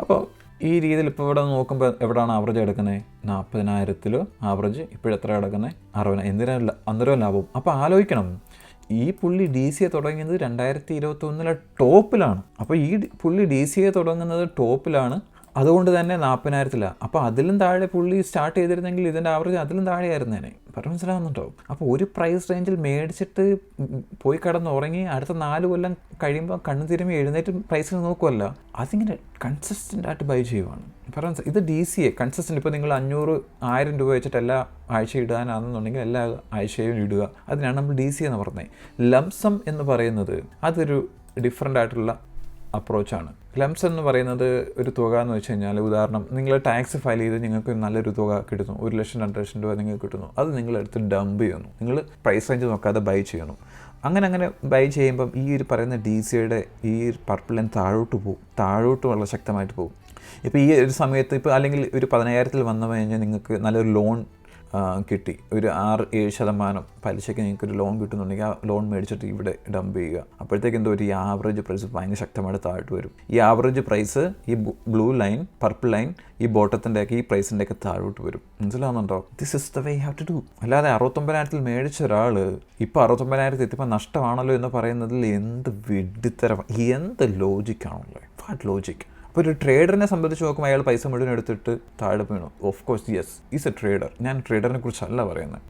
അപ്പോൾ ഈ രീതിയിൽ ഇപ്പോൾ ഇവിടെ നോക്കുമ്പോൾ എവിടെയാണ് ആവറേജ് എടുക്കുന്നത്? 40,000 ആവറേജ്. ഇപ്പോഴെത്ര കിടക്കുന്നത്? 60,000. അന്നേരം ലാഭം. അപ്പോൾ ആലോചിക്കണം, ഈ പുള്ളി DCA തുടങ്ങിയത് 2021 ടോപ്പിലാണ്. അപ്പോൾ ഈ പുള്ളി DCA തുടങ്ങുന്നത് ടോപ്പിലാണ്. അതുകൊണ്ട് തന്നെ 40,000. അപ്പോൾ അതിലും താഴെ പുള്ളി സ്റ്റാർട്ട് ചെയ്തിരുന്നെങ്കിൽ ഇതിൻ്റെ ആവറേജ് അതിലും താഴെ ആയിരുന്നേനെ. പറഞ്ഞു മനസ്സിലാവുന്നുണ്ടോ? അപ്പോൾ ഒരു പ്രൈസ് റേഞ്ചിൽ മേടിച്ചിട്ട് പോയി കിടന്ന് ഉറങ്ങി അടുത്ത 4 കൊല്ലം കഴിയുമ്പോൾ കണ്ണു തിരുമ്പി എഴുന്നേറ്റ് പ്രൈസിൽ നോക്കുമല്ല, അതിങ്ങനെ കൺസിസ്റ്റൻ്റ് ആയിട്ട് ബൈ ചെയ്യുവാണ്. പറഞ്ഞു ഇത് DCA കൺസിസ്റ്റൻ്റ്. ഇപ്പോൾ നിങ്ങൾ 500-1000 രൂപ വെച്ചിട്ട് എല്ലാ ആഴ്ചയും ഇടാനാണെന്നുണ്ടെങ്കിൽ എല്ലാ ആഴ്ചയും ഇടുക. അതിനാണ് നമ്മൾ DCA എന്ന് പറഞ്ഞത്. ലംസം എന്ന് പറയുന്നത് അതൊരു ഡിഫറെൻ്റ് ആയിട്ടുള്ള അപ്രോച്ചാണ്. ലംസ് എന്ന് പറയുന്നത് ഒരു തുക എന്ന് വെച്ച് കഴിഞ്ഞാൽ, ഉദാഹരണം നിങ്ങൾ ടാക്സ് ഫയൽ ചെയ്ത് നിങ്ങൾക്ക് നല്ലൊരു തുക കിട്ടുന്നു, 1 ലക്ഷം 2 ലക്ഷം രൂപ നിങ്ങൾക്ക് കിട്ടുന്നു. അത് നിങ്ങളെടുത്ത് ഡംപ് ചെയ്യുന്നു, നിങ്ങൾ പ്രൈസ് റേഞ്ച് നോക്കാതെ ബൈ ചെയ്യുന്നു. അങ്ങനെ ബൈ ചെയ്യുമ്പം ഈ ഒരു പറയുന്ന DCയുടെ ഈ പർപ്പിൾ ലൈൻ താഴോട്ട് വളരെ ശക്തമായിട്ട് പോകും. ഇപ്പോൾ ഈ ഒരു സമയത്ത് ഇപ്പോൾ അല്ലെങ്കിൽ ഒരു 10,000-ൽ വന്നു കഴിഞ്ഞാൽ നിങ്ങൾക്ക് നല്ലൊരു ലോൺ കിട്ടി, ഒരു 6-7% പലിശയ്ക്ക് നിങ്ങൾക്കൊരു ലോൺ കിട്ടുന്നുണ്ടെങ്കിൽ ആ ലോൺ മേടിച്ചിട്ട് ഇവിടെ ഡംപ് ചെയ്യുക. അപ്പോഴത്തേക്ക് എന്തോ ഈ ആവറേജ് പ്രൈസ് ഭയങ്കര ശക്തമായിട്ട് താഴോട്ട് വരും. ഈ ആവറേജ് പ്രൈസ് ഈ ബ്ലൂ ലൈൻ, പർപ്പിൾ ലൈൻ, ഈ ബോട്ടത്തിൻ്റെയൊക്കെ ഈ പ്രൈസിൻ്റെയൊക്കെ താഴോട്ട് വരും. മനസ്സിലാവുന്നുണ്ടോ? This is the way you have to do. അല്ലാതെ 69,000-ൽ മേടിച്ച ഒരാൾ ഇപ്പോൾ 69,000 എത്തിയപ്പോൾ നഷ്ടമാണല്ലോ എന്ന് പറയുന്നതിൽ എന്ത് വിഡ്ഢിത്തരം, എന്ത് ലോജിക്കാണുള്ളത്? What logic? അപ്പോൾ ഒരു ട്രേഡറിനെ സംബന്ധിച്ച് നോക്കുമ്പോൾ അയാൾ പൈസ മുഴുവൻ എടുത്തിട്ട് താഴെ വീണു. Of course yes, is A trader. ഞാൻ ട്രേഡറിനെ കുറിച്ചല്ല പറയുന്നത്.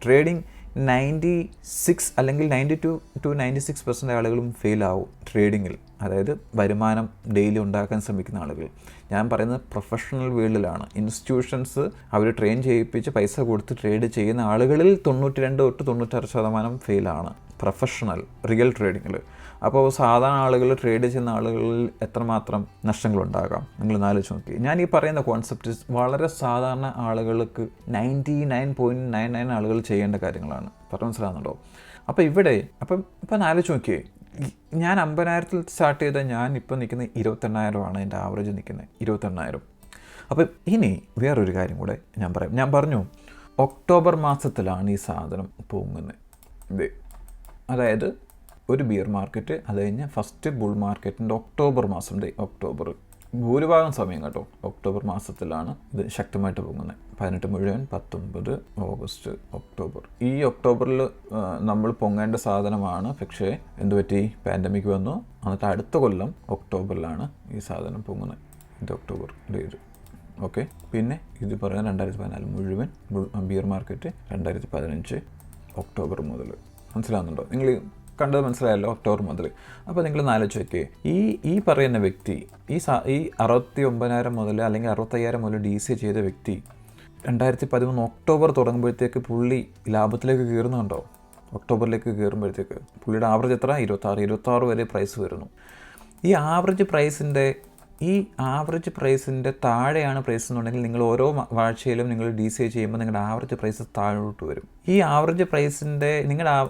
ട്രേഡിങ് 96 അല്ലെങ്കിൽ 92-96% ആളുകളും ഫെയിൽ ആവും ട്രേഡിങ്ങിൽ. അതായത് വരുമാനം ഡെയിലി ഉണ്ടാക്കാൻ ശ്രമിക്കുന്ന ആളുകൾ. ഞാൻ പറയുന്നത് പ്രൊഫഷണൽ വേൾഡിലാണ്. ഇൻസ്റ്റിറ്റ്യൂഷൻസ് അവർ ട്രെയിൻ ചെയ്യിപ്പിച്ച് പൈസ കൊടുത്ത് ട്രേഡ് ചെയ്യുന്ന ആളുകളിൽ 92-96% ഫെയിലാണ് പ്രൊഫഷണൽ റിയൽ ട്രേഡിങ്ങിൽ. അപ്പോൾ സാധാരണ ആളുകൾ ട്രേഡ് ചെയ്യുന്ന ആളുകളിൽ എത്രമാത്രം നഷ്ടങ്ങളുണ്ടാകാം നിങ്ങൾ ആലോചിച്ച് നോക്കി. ഞാൻ ഈ പറയുന്ന കോൺസെപ്റ്റ് വളരെ സാധാരണ ആളുകൾക്ക് 99.99 ആളുകൾ ചെയ്യേണ്ട കാര്യങ്ങളാണ്. പറഞ്ഞു മനസ്സിലാകുന്നുണ്ടോ? അപ്പോൾ ഇപ്പം ആലോചിച്ച് നോക്കിയേ, ഞാൻ 50,000-ൽ സ്റ്റാർട്ട് ചെയ്ത ഞാൻ ഇപ്പം നിൽക്കുന്നത് 28,000 എൻ്റെ ആവറേജ് നിൽക്കുന്നത് 28,000. അപ്പം ഇനി വേറൊരു കാര്യം കൂടെ ഞാൻ പറഞ്ഞു ഒക്ടോബർ മാസത്തിലാണ് ഈ സാധനം പൊങ്ങുന്നത്. അതായത് ഒരു ബിയർ മാർക്കറ്റ്, അത് കഴിഞ്ഞ് ഫസ്റ്റ് ബുൾ മാർക്കറ്റിൻ്റെ ഒക്ടോബർ മാസം, ഒക്ടോബർ ഭൂരിഭാഗം സമയം കേട്ടോ, ഒക്ടോബർ മാസത്തിലാണ് ഇത് ശക്തമായിട്ട് പൊങ്ങുന്നത്. 18 മുഴുവൻ, 19, ഓഗസ്റ്റ്, ഒക്ടോബർ. ഈ ഒക്ടോബറിൽ നമ്മൾ പൊങ്ങേണ്ട സാധനമാണ്. പക്ഷേ എന്തുപറ്റി? പാൻഡമിക് വന്നു. എന്നിട്ട് അടുത്ത കൊല്ലം ഒക്ടോബറിലാണ് ഈ സാധനം പൊങ്ങുന്നത്. ഇത് ഒക്ടോബർ ഡേറ്റ്. ഓക്കെ. പിന്നെ ഇത് പറയുന്നത് 2014 മുഴുവൻ ബിയർ മാർക്കറ്റ് 2015 ഒക്ടോബർ മുതൽ. മനസ്സിലാവുന്നുണ്ടോ? നിങ്ങൾ കണ്ടത് മനസ്സിലായല്ലോ, ഒക്ടോബർ മുതൽ. അപ്പോൾ നിങ്ങൾ ആലോചിച്ച് നോക്കിയേ, ഈ പറയുന്ന വ്യക്തി ഈ 69,000 മുതൽ അല്ലെങ്കിൽ 65,000 മുതൽ DC ചെയ്ത വ്യക്തി 2013 ഒക്ടോബർ തുടങ്ങുമ്പോഴത്തേക്ക് പുള്ളി ലാഭത്തിലേക്ക് കയറുന്നുണ്ടോ? ഒക്ടോബറിലേക്ക് കയറുമ്പോഴത്തേക്ക് പുള്ളിയുടെ ആവറേജ് എത്ര? 26 വരെ പ്രൈസ് വരുന്നു. ഈ ആവറേജ് പ്രൈസിൻ്റെ താഴെയാണ് പ്രൈസ് എന്നുണ്ടെങ്കിൽ നിങ്ങൾ ഓരോ ആഴ്ചയിലും നിങ്ങൾ DCA ചെയ്യുമ്പോൾ നിങ്ങളുടെ ആവറേജ് പ്രൈസ് താഴോട്ട് വരും. ഈ ആവറേജ് പ്രൈസിൻ്റെ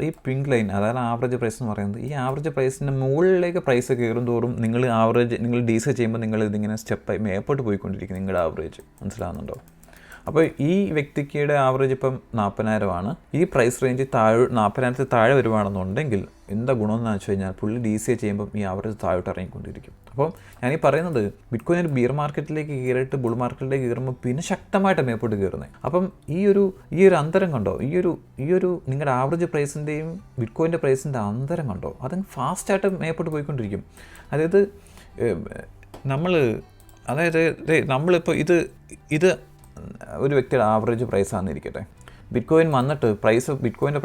ഈ പിങ്ക് ലൈൻ, അതാണ് ആവറേജ് പ്രൈസ് എന്ന് പറയുന്നത്. ഈ ആവറേജ് പ്രൈസിൻ്റെ മുകളിലേക്ക് പ്രൈസ് കയറും തോറും നിങ്ങൾ DCA ചെയ്യുമ്പോൾ നിങ്ങൾ ഇതിങ്ങനെ സ്റ്റെപ്പായി മേപ്പോട്ട് പോയിക്കൊണ്ടിരിക്കും നിങ്ങളുടെ ആവറേജ്. മനസ്സിലാകുന്നുണ്ടോ? അപ്പോൾ ഈ വ്യക്തിയുടെ ആവറേജ് ഇപ്പം 40,000 ആണ്. ഈ പ്രൈസ് റേഞ്ച് 40,000 താഴെ വരുവാണെന്നുണ്ടെങ്കിൽ എന്താ ഗുണമെന്ന് വെച്ച് കഴിഞ്ഞാൽ പുള്ളി DCA ചെയ്യുമ്പം ഈ ആവറേജ് താഴോട്ട് ഇറങ്ങിക്കൊണ്ടിരിക്കും. അപ്പം ഞാനീ പറയുന്നത് ബിറ്റ്കോയിൻ ഒരു ബിയർ മാർക്കറ്റിലേക്ക് കയറിയിട്ട് ബുൾ മാർക്കറ്റിലേക്ക് കയറുമ്പോൾ പിന്നെ ശക്തമായിട്ട് മേപ്പോട്ട് കയറുന്നത്. അപ്പം ഈ ഒരു അന്തരം കണ്ടോ? ഈ ഒരു നിങ്ങളുടെ ആവറേജ് പ്രൈസിൻ്റെയും ബിറ്റ്കോയിൻ്റെ പ്രൈസിൻ്റെ അന്തരം കണ്ടോ? അതങ്ങ് ഫാസ്റ്റായിട്ട് മേപ്പോട്ട് പോയിക്കൊണ്ടിരിക്കും. അതായത് നമ്മളിപ്പോൾ ഇത് ഒരു വ്യക്തിയുടെ ആവറേജ് പ്രൈസാണെന്നിരിക്കട്ടെ. ബിറ്റ്കോയിൻ വന്നിട്ട് ബിറ്റ്കോയിൻ്റെ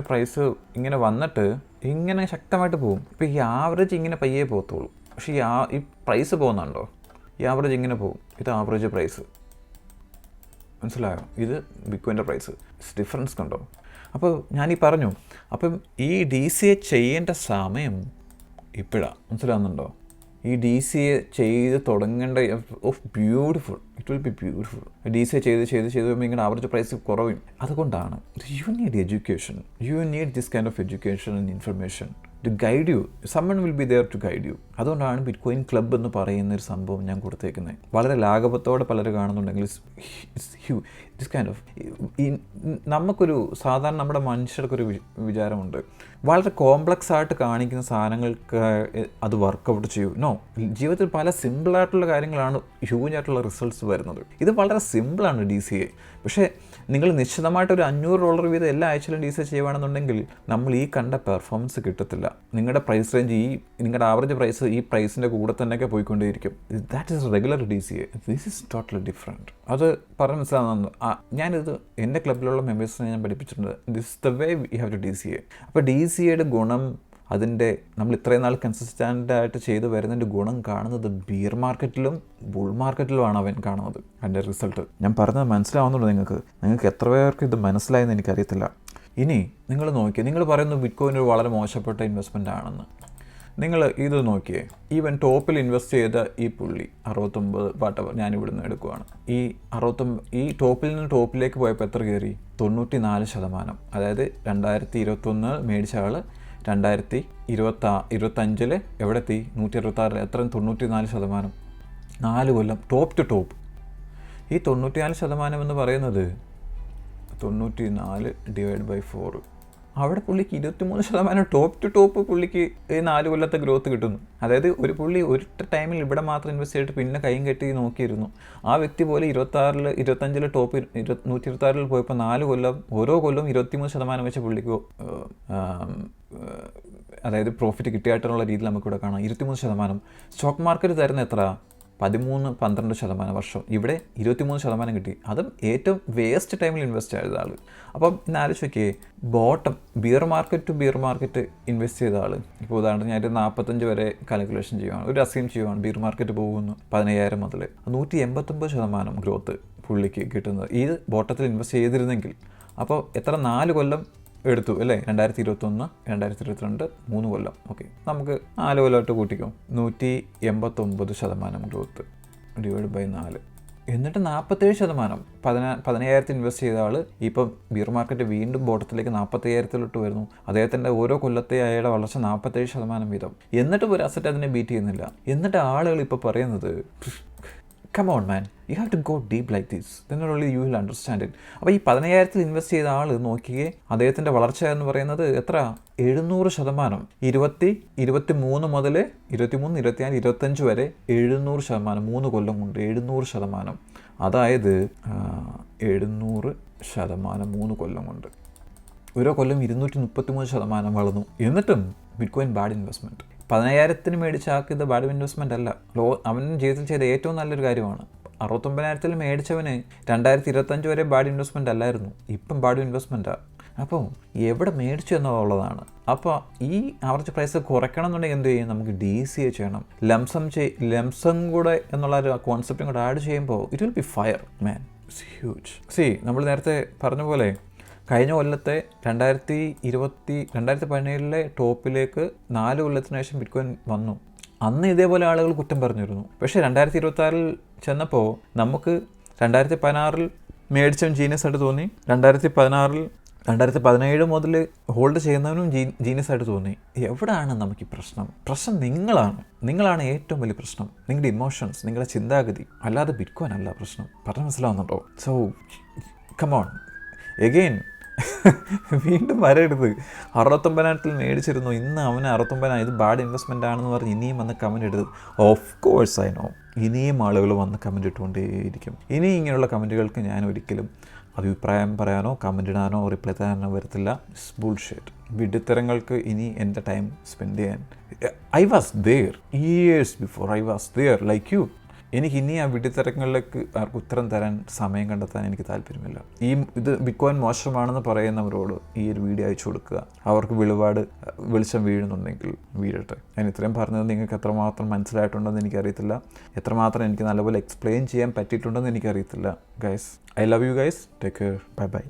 പ്രൈസ് ഇങ്ങനെ വന്നിട്ട് ഇങ്ങനെ ശക്തമായിട്ട് പോകും. ഇപ്പോൾ ഈ ആവറേജ് ഇങ്ങനെ പയ്യേ പോകത്തുള്ളൂ. പക്ഷേ ഈ പ്രൈസ് പോകുന്നുണ്ടോ? ഈ ആവറേജ് ഇങ്ങനെ പോകും. ഇത് ആവറേജ് പ്രൈസ്. മനസ്സിലായോ? ഇത് ബിറ്റ്കോയിൻ്റെ പ്രൈസ്. ഡിഫറൻസ് കണ്ടോ? അപ്പോൾ ഞാനീ പറഞ്ഞു, അപ്പം ഈ DCA ചെയ്യേണ്ട സമയം ഇപ്പോഴാണ്. മനസ്സിലാവുന്നുണ്ടോ? ഈ DCA ചെയ്ത് തുടങ്ങേണ്ട beautiful, it will be beautiful. DCA ചെയ്ത് വരുമ്പോൾ ഇങ്ങനെ ആവറേജ് പ്രൈസ് കുറയും. അതുകൊണ്ടാണ് you need education, you need this kind of education and information to guide you. Someone will be there to guide you. അതുകൊണ്ടാണ് ബിറ്റ്കോയിൻ ക്ലബ്ബ് എന്ന് പറയുന്ന ഒരു സംഭവം ഞാൻ കൊടുത്തേക്കുന്നത്. വളരെ ലാഘവത്തോടെ പലരും കാണുന്നുണ്ടെങ്കിൽ ദിസ് കൈൻഡ് ഓഫ് നമുക്കൊരു സാധാരണ നമ്മുടെ മനുഷ്യർക്കൊരു വിചാരമുണ്ട്, വളരെ കോംപ്ലക്സ് ആയിട്ട് കാണിക്കുന്ന സാധനങ്ങൾക്ക് അത് വർക്കൗട്ട് ചെയ്യൂ. നോ, ജീവിതത്തിൽ പല സിമ്പിളായിട്ടുള്ള കാര്യങ്ങളാണ് ഹ്യൂജ് ആയിട്ടുള്ള റിസൾട്ട്സ് വരുന്നത്. ഇത് വളരെ സിമ്പിളാണ് DCA. പക്ഷേ നിങ്ങൾ നിശ്ചിതമായിട്ടൊരു $500 വീതം എല്ലാ ആഴ്ചയിലും DCA ചെയ്യുകയാണെന്നുണ്ടെങ്കിൽ നമ്മൾ ഈ കണ്ട പെർഫോമൻസ് കിട്ടത്തില്ല. നിങ്ങളുടെ പ്രൈസ് റേഞ്ച് നിങ്ങളുടെ ആവറേജ് പ്രൈസ് ഈ പ്രൈസിൻ്റെ കൂടെ തന്നെയൊക്കെ പോയിക്കൊണ്ടേയിരിക്കും. That is regular DCA. This is totally different. അത് പറഞ്ഞ് മനസ്സിലാകുന്നു. ഞാനിത് എൻ്റെ ക്ലബിലുള്ള മെമ്പേഴ്സിനെ ഞാൻ പഠിപ്പിച്ചിട്ടുണ്ട്. This is the way we have to DCA. അപ്പോൾ DCAയുടെ ഗുണം, അതിൻ്റെ നമ്മൾ ഇത്രയും നാൾ കൺസിസ്റ്റൻ്റായിട്ട് ചെയ്ത് വരുന്നതിൻ്റെ ഗുണം കാണുന്നത് ബിയർ മാർക്കറ്റിലും ബുൾ മാർക്കറ്റിലുമാണ് അവൻ കാണുന്നത്. അതിൻ്റെ റിസൾട്ട് ഞാൻ പറഞ്ഞത് മനസ്സിലാവുന്നുള്ളൂ. നിങ്ങൾക്ക് എത്ര പേർക്ക് ഇത് മനസ്സിലായെന്ന് എനിക്കറിയത്തില്ല. ഇനി നിങ്ങൾ നോക്കിയാൽ നിങ്ങൾ പറയുന്നു ബിറ്റ്കോയിൻ ഒരു വളരെ മോശപ്പെട്ട ഇൻവെസ്റ്റ്മെൻ്റ് ആണെന്ന്. നിങ്ങൾ ഇത് നോക്കിയേ, ഈവൻ ടോപ്പിൽ ഇൻവെസ്റ്റ് ചെയ്ത ഈ പുള്ളി 69 വാട്ടവർ ഞാൻ ഇവിടുന്ന് എടുക്കുവാണ്. ഈ ടോപ്പിൽ നിന്ന് ടോപ്പിലേക്ക് പോയപ്പോൾ എത്ര കയറി? 94%. അതായത് 2021 മേടിച്ച ആൾ 2025 എവിടെ എത്തി? 166. എത്ര? 94%. 4 കൊല്ലം ടോപ്പ് ടു ടോപ്പ്. ഈ 94% എന്ന് പറയുന്നത് 94 / 4. അവിടെ പുള്ളിക്ക് 23% ടോപ്പ് ടു ടോപ്പ് പുള്ളിക്ക് ഈ 4 കൊല്ലത്തെ ഗ്രോത്ത് കിട്ടുന്നു. അതായത് ഒരു പുള്ളി ഒരു ടൈമിൽ ഇവിടെ മാത്രം ഇൻവെസ്റ്റ് ചെയ്തിട്ട് പിന്നെ കൈയും കെട്ടി നോക്കിയിരുന്നു. ആ വ്യക്തി പോലെ 25 ടോപ്പ് 126 പോയപ്പോൾ 4 കൊല്ലം ഓരോ കൊല്ലവും 23% വെച്ച് പുള്ളിക്ക് അതായത് പ്രോഫിറ്റ് കിട്ടിയായിട്ടുള്ള രീതിയിൽ നമുക്കിവിടെ കാണാം. 23%. സ്റ്റോക്ക് മാർക്കറ്റ് തരുന്ന എത്ര? 13-12% വർഷം. ഇവിടെ 23% കിട്ടി. അതും ഏറ്റവും വേസ്റ്റ് ടൈമിൽ ഇൻവെസ്റ്റ് ചെയ്ത ആൾ. അപ്പം ഇന്ന് ആലോചിക്കേ, bottom bear market to bear market invest ചെയ്ത ആൾ. ഇപ്പോൾ ഉദാഹരണത്തിന് ഞാൻ 45 വരെ കാൽക്കുലേഷൻ ചെയ്യുവാണ്, ഒരു അസ്യൂം ചെയ്യുവാണ്. ബിയർ മാർക്കറ്റ് പോകുന്നു 10,000 മുതൽ 189% ഗ്രോത്ത് പുള്ളിക്ക് കിട്ടുന്നത് ഈ ബോട്ടത്തിൽ ഇൻവെസ്റ്റ് ചെയ്തിരുന്നെങ്കിൽ. അപ്പോൾ എത്ര? 4 കൊല്ലം എടുത്തു അല്ലേ? 2021, 2022, 3 കൊല്ലം. ഓക്കെ, നമുക്ക് 4 കൊല്ലമായിട്ട് കൂട്ടിക്കും. 189% ഗ്രോത്ത് /4. എന്നിട്ട് 47%. 15,000 ഇൻവെസ്റ്റ് ചെയ്ത ആൾ ഇപ്പം ബിയർ മാർക്കറ്റ് വീണ്ടും ബോട്ടത്തിലേക്ക് 45,000 വരുന്നു. അദ്ദേഹത്തിൻ്റെ ഓരോ കൊല്ലത്തെ അയാളുടെ വളർച്ച 47% വീതം. എന്നിട്ട് ഒരു അസറ്റ് അതിനെ ബീറ്റ് ചെയ്യുന്നില്ല. എന്നിട്ട് ആളുകൾ ഇപ്പോൾ പറയുന്നത്, come on man, you have to go deep like this, then only you will understand it. അപ്പോൾ ഈ 15,000 ഇൻവെസ്റ്റ് ചെയ്ത ആൾ നോക്കിയേ, അദ്ദേഹത്തിൻ്റെ വളർച്ച എന്ന് പറയുന്നത് എത്ര? 700%. 23 മുതൽ 23, 24, 25 വരെ 700%. 3 കൊല്ലം കൊണ്ട് 700%. അതായത് 700% 3 കൊല്ലം കൊണ്ട്. ഓരോ കൊല്ലം 233% വളർന്നു. എന്നിട്ടും ബിറ്റ്കോയിൻ ബാഡ് ഇൻവെസ്റ്റ്മെൻറ്റ്. 10,000 മേടിച്ചാക്കിയത് ബാഡ് ഇൻവെസ്റ്റ്മെൻ്റ് അല്ല. അവൻ ജീവിതത്തിൽ ചെയ്ത ഏറ്റവും നല്ലൊരു കാര്യമാണ്. 69,000 മേടിച്ചവന് 2025 വരെ ബാഡ് ഇൻവെസ്റ്റ്മെൻ്റ് അല്ലായിരുന്നു, ഇപ്പം ബാഡ് ഇൻവെസ്റ്റ്മെൻറ്റാണ്. അപ്പോൾ എവിടെ മേടിച്ചു എന്നുള്ളതാണ്. അപ്പോൾ ഈ ആവറേജ് പ്രൈസ് കുറയ്ക്കണം എന്നുണ്ടെങ്കിൽ എന്ത് ചെയ്യും? നമുക്ക് DCA ചെയ്യണം. ലംസം കൂടെ എന്നുള്ള ഒരു കോൺസെപ്റ്റും കൂടെ ആഡ് ചെയ്യുമ്പോൾ it will B fire man. It's huge. നമ്മൾ നേരത്തെ പറഞ്ഞ പോലെ കഴിഞ്ഞ കൊല്ലത്തെ 2017 ടോപ്പിലേക്ക് 4 കൊല്ലത്തിന് ശേഷം ബിറ്റ്കോയിൻ വന്നു. അന്ന് ഇതേപോലെ ആളുകൾ കുറ്റം പറഞ്ഞിരുന്നു. പക്ഷേ 2026 ചെന്നപ്പോൾ നമുക്ക് 2016 മേടിച്ചവൻ ജീനിയസ് ആയിട്ട് തോന്നി. 2017 മുതൽ ഹോൾഡ് ചെയ്യുന്നവനും ജീനിയസ് ആയിട്ട് തോന്നി. എവിടെയാണ് നമുക്ക് ഈ പ്രശ്നം? നിങ്ങളാണ് ഏറ്റവും വലിയ പ്രശ്നം. നിങ്ങളുടെ ഇമോഷൻസ്, നിങ്ങളുടെ ചിന്താഗതി, അല്ലാതെ ബിറ്റ്കോയിൻ അല്ല പ്രശ്നം. പറഞ്ഞ് മനസ്സിലാവുന്നുണ്ടോ? So come on again. വീണ്ടും വരരുത്. 69,000 മേടിച്ചിരുന്നു, ഇന്ന് അവന് 69,000, ഇത് ബാഡ് ഇൻവെസ്റ്റ്മെൻ്റ് ആണെന്ന് പറഞ്ഞ് ഇനിയും വന്ന് കമൻറ്റ് ഇടരുത്. ഓഫ് കോഴ്സ് ഐ നോ, ഇനിയും ആളുകൾ വന്ന് കമൻറ്റ് ഇട്ടുകൊണ്ടേയിരിക്കും. ഇനി ഇങ്ങനെയുള്ള കമൻറ്റുകൾക്ക് ഞാൻ ഒരിക്കലും അഭിപ്രായം പറയാനോ കമൻറ്റ് ഇടാനോ റിപ്ലൈ തരാനോ വരത്തില്ല. It's bullshit. വിഡ്ഢിത്തരങ്ങൾക്ക് ഇനി എൻ്റെ ടൈം സ്പെൻഡ് ചെയ്യാൻ. I was there years before. I was there like you. എനിക്ക് ഇനി ആ വിഡ്ഢിത്തരങ്ങളിലേക്ക് ആർക്കും ഉത്തരം തരാൻ സമയം കണ്ടെത്താൻ എനിക്ക് താല്പര്യമില്ല. ഇത് ബിറ്റ്കോയിൻ മോശമാണെന്ന് പറയുന്നവരോട് ഈ ഒരു വീഡിയോ അയച്ചു കൊടുക്കുക. അവർക്ക് വെളിച്ചം വീഴുന്നുണ്ടെങ്കിൽ വീഴട്ടെ. ഞാൻ ഇത്രയും പറഞ്ഞത് നിങ്ങൾക്ക് എത്രമാത്രം മനസ്സിലായിട്ടുണ്ടെന്ന് എനിക്കറിയത്തില്ല, എത്രമാത്രം എനിക്ക് നല്ലപോലെ എക്സ്പ്ലെയിൻ ചെയ്യാൻ പറ്റിയിട്ടുണ്ടെന്ന് എനിക്കറിയത്തില്ല. Guys, I love you guys. Take care. Bye bye.